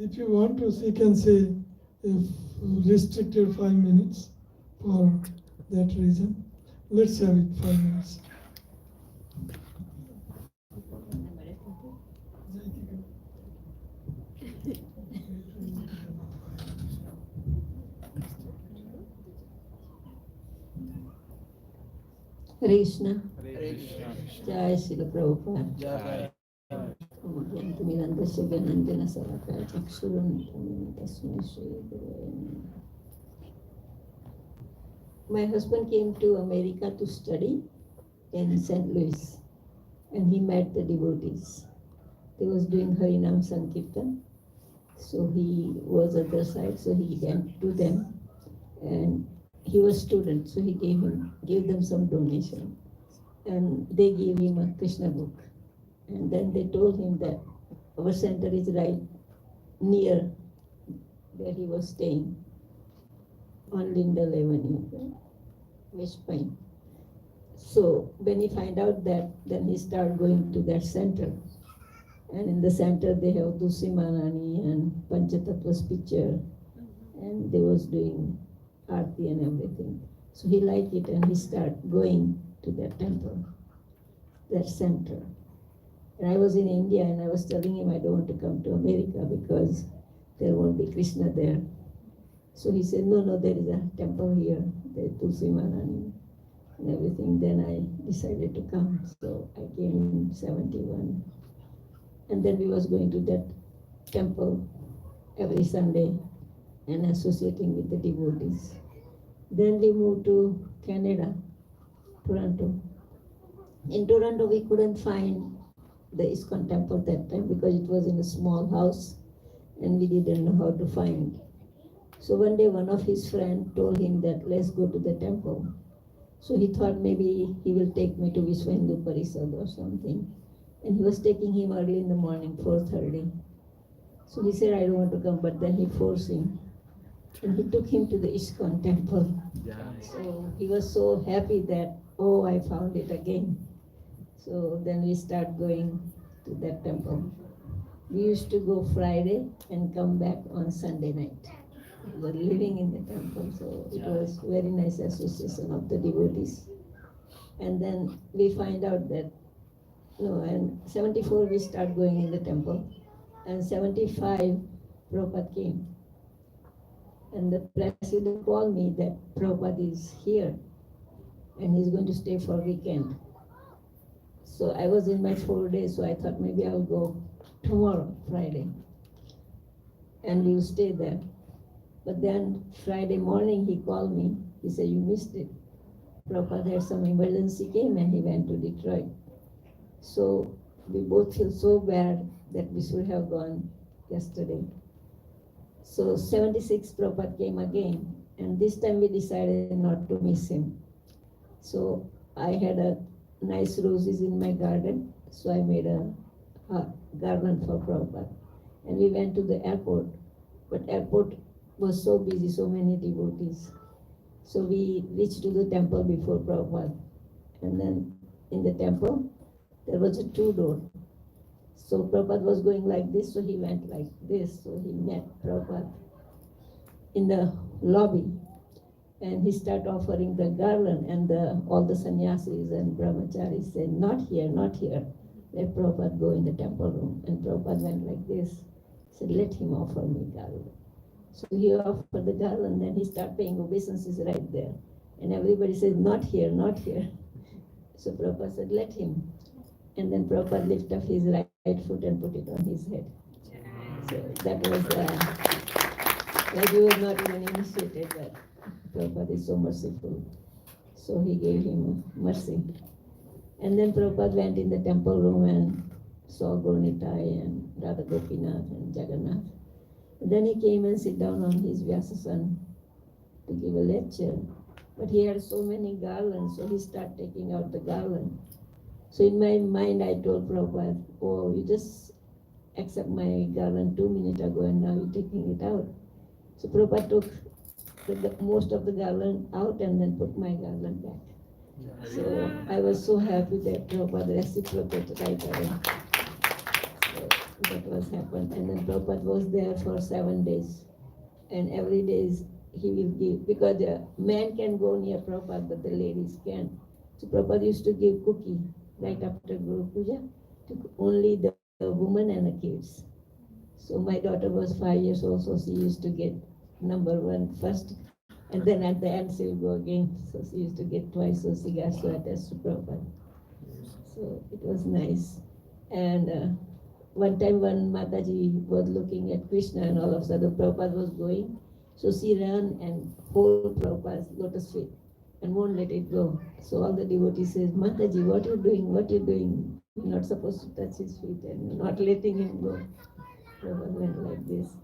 if you want to, you can say if restricted 5 minutes for that reason. Let's have it 5 minutes. Hare Krishna. Hare Krishna. Jai Srila Prabhupada. Jai. Gyantimirandasya Gyanandina Salakaya Chakshurunithamina Tasmai Shri Gurave Namaha. My husband came to America to study in St. Louis, and he met the devotees. They was doing Harinam Sankirtan, so he was at their side, so he went to them, and he was student, so he gave them some donation, and they gave him a Krishna book. And then they told him that our center is right near where he was staying, on Lindell Avenue, West Pine. So when he find out that, then he started going to that center. And in the center they have Tulsi Manani and Panchatattva's picture, and they was doing Aarti and everything. So he liked it and he started going to that temple, that center. And I was in India and I was telling him I don't want to come to America because there won't be Krishna there. So he said, no, there is a temple here, the Tulsi Manani and everything. Then I decided to come. So I came in 71. And then we was going to that temple every Sunday and associating with the devotees. Then we moved to Canada, Toronto. In Toronto, we couldn't find the ISKCON temple that time because it was in a small house and we didn't know how to find. So one day one of his friends told him that let's go to the temple. So he thought maybe he will take me to Vishwa Hindu Parishad or something. And he was taking him early in the morning, 4:30. So he said, I don't want to come, but then he forced him. And he took him to the ISKCON temple. So he was so happy that, oh, I found it again. So then we start going to that temple. We used to go Friday and come back on Sunday night. We were living in the temple, so it was very nice association of the devotees. And then we find out that, no, and 74 we start going in the temple, and 75 Prabhupada came. And the president called me that Prabhupada is here and he's going to stay for weekend. So I was in my 4 days, so I thought maybe I'll go tomorrow, Friday, and we'll stay there. But then Friday morning he called me. He said, you missed it. Prabhupada had some emergency came and he went to Detroit. So we both feel so bad that we should have gone yesterday. So 76 Prabhupada came again, and this time we decided not to miss him. So I had a nice roses in my garden, so I made a garland for Prabhupada. And we went to the airport, but airport was so busy, so many devotees. So we reached to the temple before Prabhupada. And then in the temple, there was a two-door. So Prabhupada was going like this, so he went like this. So he met Prabhupada in the lobby. And he started offering the garland, and all the sannyasis and brahmacharis said, not here, not here. Let Prabhupada go in the temple room. And Prabhupada went like this. He said, let him offer me garland. So he offered the garland, and he started paying obeisances right there. And everybody said, not here, not here. So Prabhupada said, let him. And then Prabhupada lifted up his right foot and put it on his head. So that was, like he was not even initiated, but Prabhupada is so merciful. So he gave him mercy. And then Prabhupada went in the temple room and saw Gaurnitai and Radha Gopinath and Jagannath. And then he came and sit down on his Vyasasan to give a lecture. But he had so many garlands, so he started taking out the garland. So in my mind, I told Prabhupada, oh, you just accept my garland 2 minutes ago and now you're taking it out. So Prabhupada took most of the garland out and then put my garland back. So I was so happy that Prabhupada reciprocated right away. So that was happened. And then Prabhupada was there for 7 days. And every day he will give, because the man can go near Prabhupada, but the ladies can't. So Prabhupada used to give cookie right after Guru Puja to only the women and the kids. So my daughter was 5 years old, so she used to get number one first, and then at the end she'll go again. So she used to get twice, so she got so attached to Prabhupada. So it was nice. And one time when Mataji was looking at Krishna and all of a sudden Prabhupada was going, so she ran and hold Prabhupada's lotus feet and won't let it go. So all the devotees says, Mataji, what are you doing? What are you doing? You're not supposed to touch his feet, and not letting him go. Prabhupada went like this.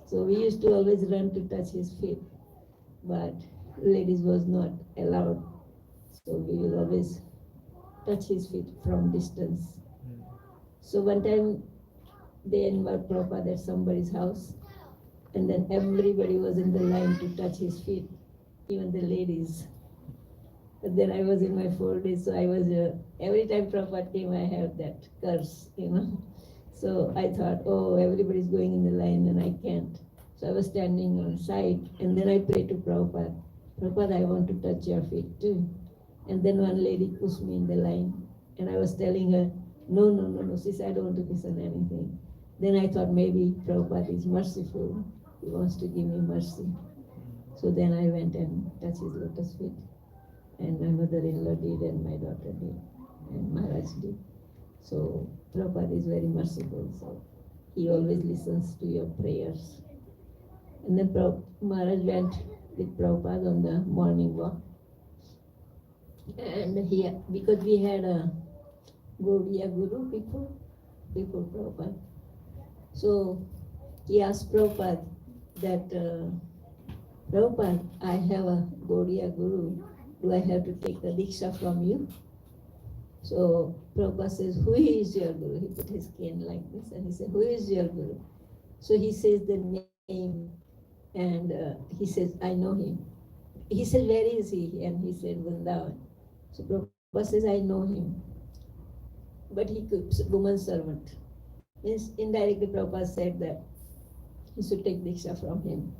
So we used to always run to touch his feet, but ladies was not allowed. So we will always touch his feet from distance. So one time they invited Prabhupada at somebody's house, and then everybody was in the line to touch his feet, even the ladies. But then I was in my 4 days, so I was, every time Prabhupada came, I have that curse, So I thought, oh, everybody's going in the line and I can't. So I was standing on side, and then I prayed to Prabhupada, Prabhupada, I want to touch your feet too. And then one lady pushed me in the line, and I was telling her, no, she said, I don't want to listen anything. Then I thought maybe Prabhupada is merciful. He wants to give me mercy. So then I went and touched his lotus feet. And my mother-in-law did, and my daughter did, and Maharaj did. So Prabhupada is very merciful, so he always listens to your prayers. And then Maharaj went with Prabhupada on the morning walk. And because we had a Gaudiya Guru before Prabhupada. So he asked Prabhupada that, Prabhupada, I have a Gaudiya Guru. Do I have to take the Diksha from you? So Prabhupada says, who is your Guru? He put his cane like this and he said, who is your Guru? So he says the name, and he says, I know him. He said, where is he? And he said, Vrindavan. So Prabhupada says, I know him. But he could, woman servant. Means indirectly Prabhupada said that he should take Diksha from him.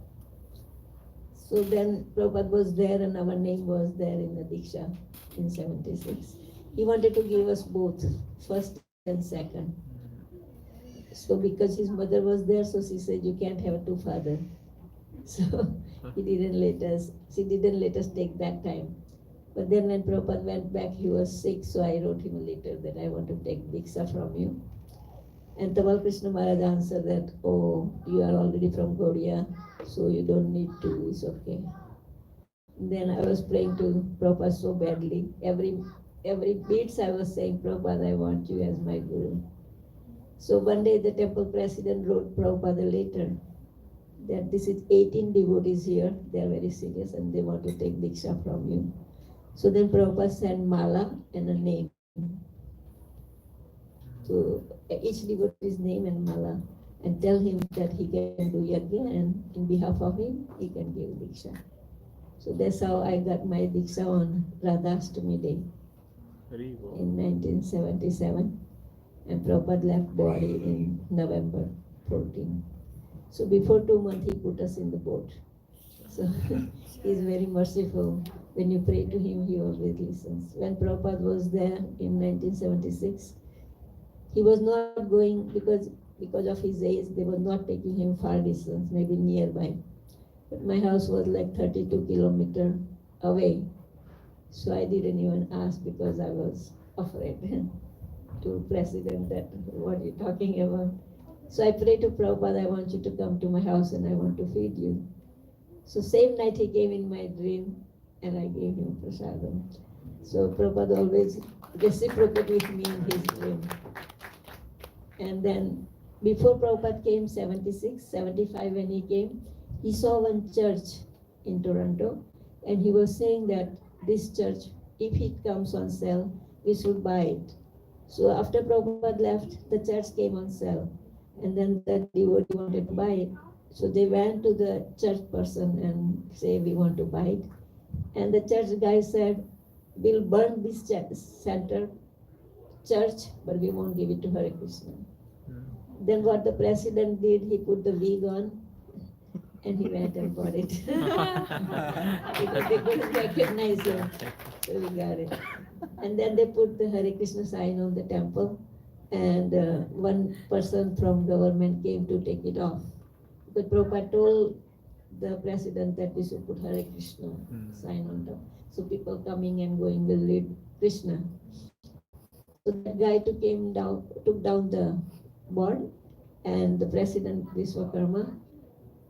So then Prabhupada was there and our name was there in the Diksha in 76. He wanted to give us both, first and second. So because his mother was there, so she said, you can't have two fathers. So she didn't let us take that time. But then when Prabhupada went back, he was sick, so I wrote him a letter that I want to take Diksha from you. And Tamal Krishna Maharaj answered that, oh, you are already from Gaudiya, so you don't need to, it's okay. Then I was praying to Prabhupada so badly. Every beats I was saying, Prabhupada, I want you as my guru. So one day the temple president wrote Prabhupada a letter that this is 18 devotees here, they are very serious and they want to take Diksha from you. So then Prabhupada sent mala and a name. So each devotee's name and mala, and tell him that he can do yajna and in behalf of him, he can give Diksha. So that's how I got my Diksha on Radhastami Day in 1977. And Prabhupada left body in November 14. So before 2 months, he put us in the boat. So he's very merciful. When you pray to him, he always listens. When Prabhupada was there in 1976, he was not going because of his age, they were not taking him far distance, maybe nearby. But my house was like 32 kilometers away. So I didn't even ask because I was afraid to president that what you're talking about. So I prayed to Prabhupada, I want you to come to my house and I want to feed you. So same night he came in my dream and I gave him prasadam. So Prabhupada always reciprocated with me in his dream. And then before Prabhupada came, 76, 75 when he came, he saw one church in Toronto and he was saying that this church, if it comes on sale, we should buy it. So after Prabhupada left, the church came on sale. And then the devotee wanted to buy it. So they went to the church person and say, we want to buy it. And the church guy said, we'll burn this church, but we won't give it to Hare Krishna. Then what the president did, he put the wig on and he went and bought it. Because they couldn't recognize him. So we got it. And then they put the Hare Krishna sign on the temple. And one person from government came to take it off. But Prabhupada told the president that we should put Hare Krishna sign on top. So people coming and going will read Krishna. So that guy took down the board, and the president, Vishwakarma,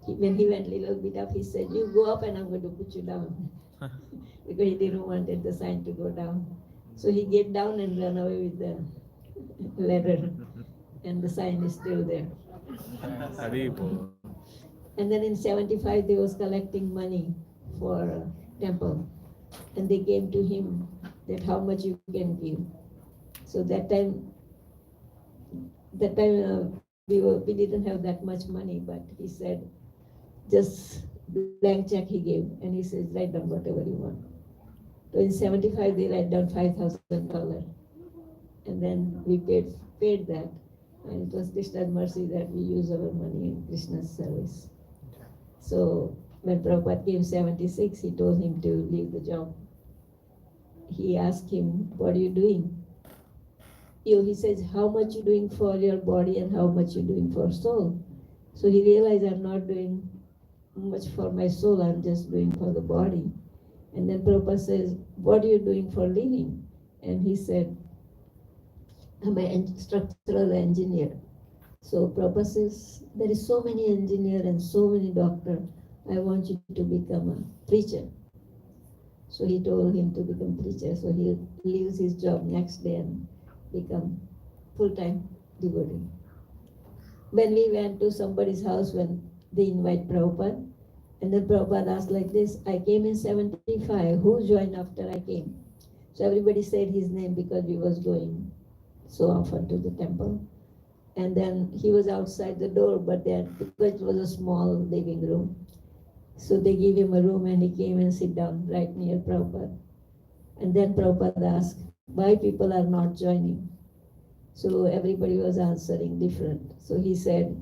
when he went a little bit up, he said, you go up and I'm going to put you down. Because he didn't want the sign to go down. So he get down and ran away with the letter, and the sign is still there. And then in 75, they was collecting money for temple, and they came to him that how much you can give. So that time we didn't have that much money, but he said just blank check he gave, and he says write down whatever you want. So in 75, they write down $5,000, and then we paid that, and it was Krishna's mercy that we use our money in Krishna's service. So when Prabhupada came 76, he told him to leave the job. He asked him, what are you doing? He says, how much you doing for your body and how much you doing for soul? So he realized I'm not doing much for my soul, I'm just doing for the body. And then Prabhupada says, what are you doing for living? And he said, I'm a structural engineer. So Prabhupada says, there is so many engineers and so many doctors. I want you to become a preacher. So he told him to become preacher. So he leaves his job next day and become full-time devotee. When we went to somebody's house, when they invite Prabhupada, and then Prabhupada asked like this, I came in 75, who joined after I came? So everybody said his name because we was going so often to the temple. And then he was outside the door, but then because it was a small living room, so they gave him a room and he came and sit down right near Prabhupada. And then Prabhupada asked why people are not joining. So everybody was answering different. So he said,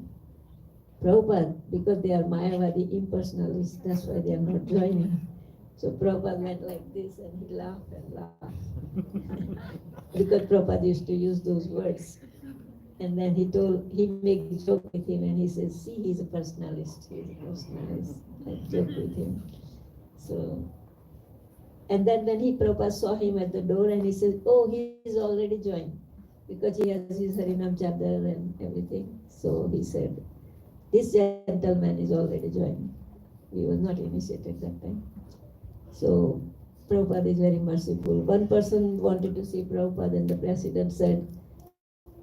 Prabhupada, because they are Mayavadi impersonalists, that's why they are not joining. So Prabhupada went like this and he laughed and laughed. Because Prabhupada used to use those words. And then he made a joke with him and he says, see, he's a personalist. He's a personalist. I joke with him. So, and then when Prabhupada saw him at the door and he said, oh, he's already joined. Because he has his Harinam chapter and everything. So he said, this gentleman is already joined. He was not initiated that time. So Prabhupada is very merciful. One person wanted to see Prabhupada and the president said,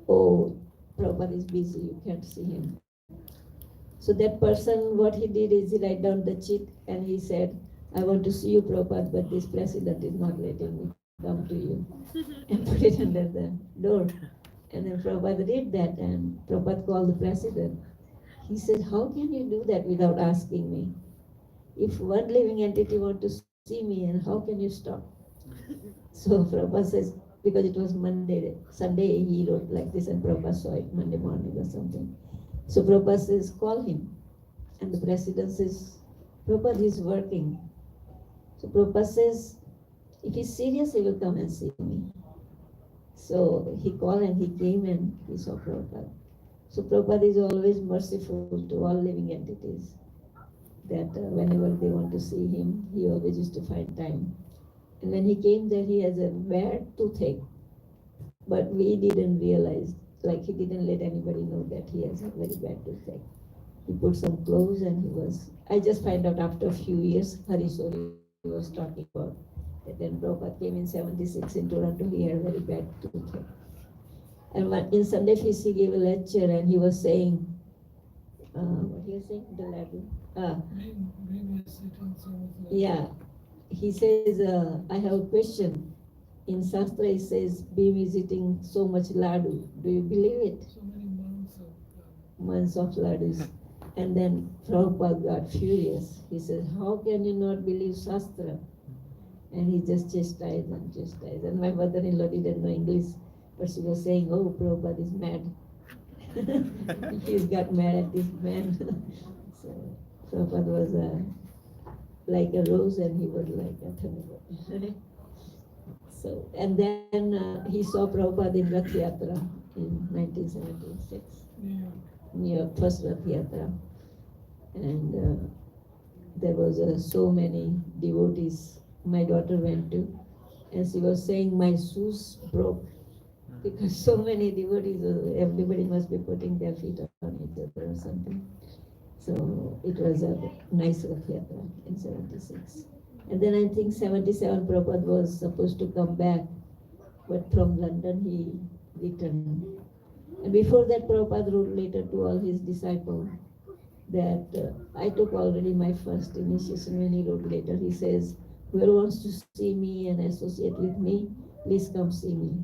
oh, Prabhupada is busy, you can't see him. So that person, what he did is he write down the check and he said, I want to see you, Prabhupada, but this president is not letting me come to you. And put it under the door. And then Prabhupada read that and Prabhupada called the president. He said, how can you do that without asking me? If one living entity wants to see me, and how can you stop? So Prabhupada says, because it was Sunday he wrote like this and Prabhupada saw it Monday morning or something. So Prabhupada says, call him. And the president says, Prabhupada is working. So Prabhupada says, if he's serious, he will come and see me. So he called and he came and he saw Prabhupada. So Prabhupada is always merciful to all living entities. That whenever they want to see him, he always used to find time. And when he came there, he has a bad toothache. But we didn't realize, like he didn't let anybody know that he has a very bad toothache. He put some clothes and I just find out after a few years, Harisori was talking about that then Prabhupada came in 76 in Toronto, he had a very bad toothache. And in Sunday Feast, he gave a lecture and he was saying, what he was saying? The laddu. Yeah. He says, I have a question. In Shastra, it says, Bhim is eating so much laddu. Do you believe it? So many months of laddus. And then Prabhupada got furious. He said, how can you not believe Shastra? And he just chastised and chastised. And my mother-in-law didn't know English, but she was saying, oh, Prabhupada is mad. He's got mad at this man. So Prabhupada was like a rose and he was like a thunderbolt. So, and then he saw Prabhupada in Rath Yatra in 1976. New York, first Rath Yatra. And there was so many devotees my daughter went to, and she was saying my shoes broke because so many devotees, everybody must be putting their feet on each other or something. So it was a nice Rath Yatra in 76. And then I think 77 Prabhupada was supposed to come back, but from London he returned. And before that Prabhupada wrote later to all his disciples that I took already my first initiation. When he wrote later, he says, whoever wants to see me and associate with me, please come see me.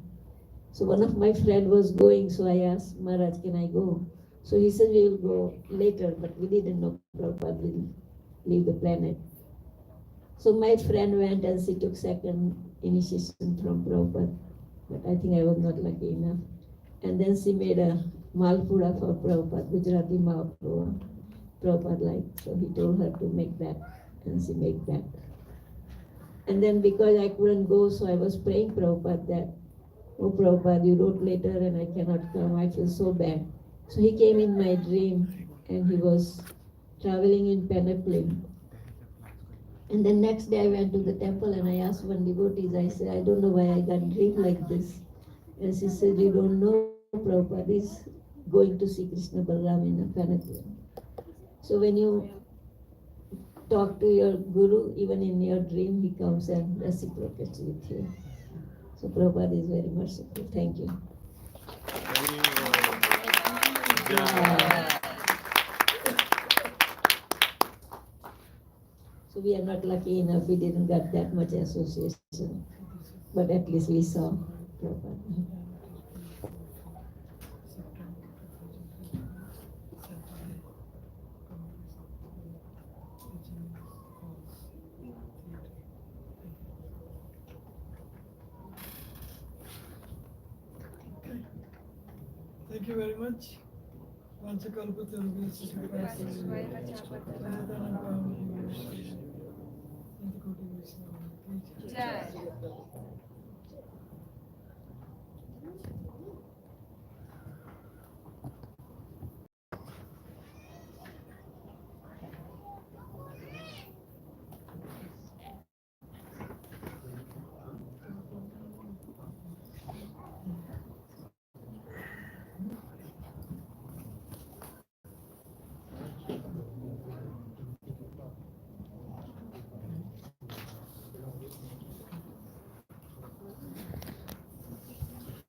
So one of my friend was going, so I asked Maharaj, can I go? So he said, we will go later, but we didn't know Prabhupada will leave the planet. So my friend went and she took second initiation from Prabhupada, but I think I was not lucky enough. And then she made a Malpura for Prabhupada, Gujarati Malpura, Prabhupada liked. So he told her to make that, and she made that. And then because I couldn't go, so I was praying Prabhupada that, oh Prabhupada, you wrote later and I cannot come, I feel so bad. So he came in my dream and he was traveling in Panoply. And then next day I went to the temple and I asked one devotee, I said, I don't know why I got dream like this. And she said, you don't know, Prabhupada is going to see Krishna Balaram in a Panoply. So when you talk to your guru, even in your dream, he comes and reciprocates with you. So Prabhupada is very merciful. Thank you. So we are not lucky enough, we didn't get that much association, but at least we saw Prabhupada. Thank you very much. Jai.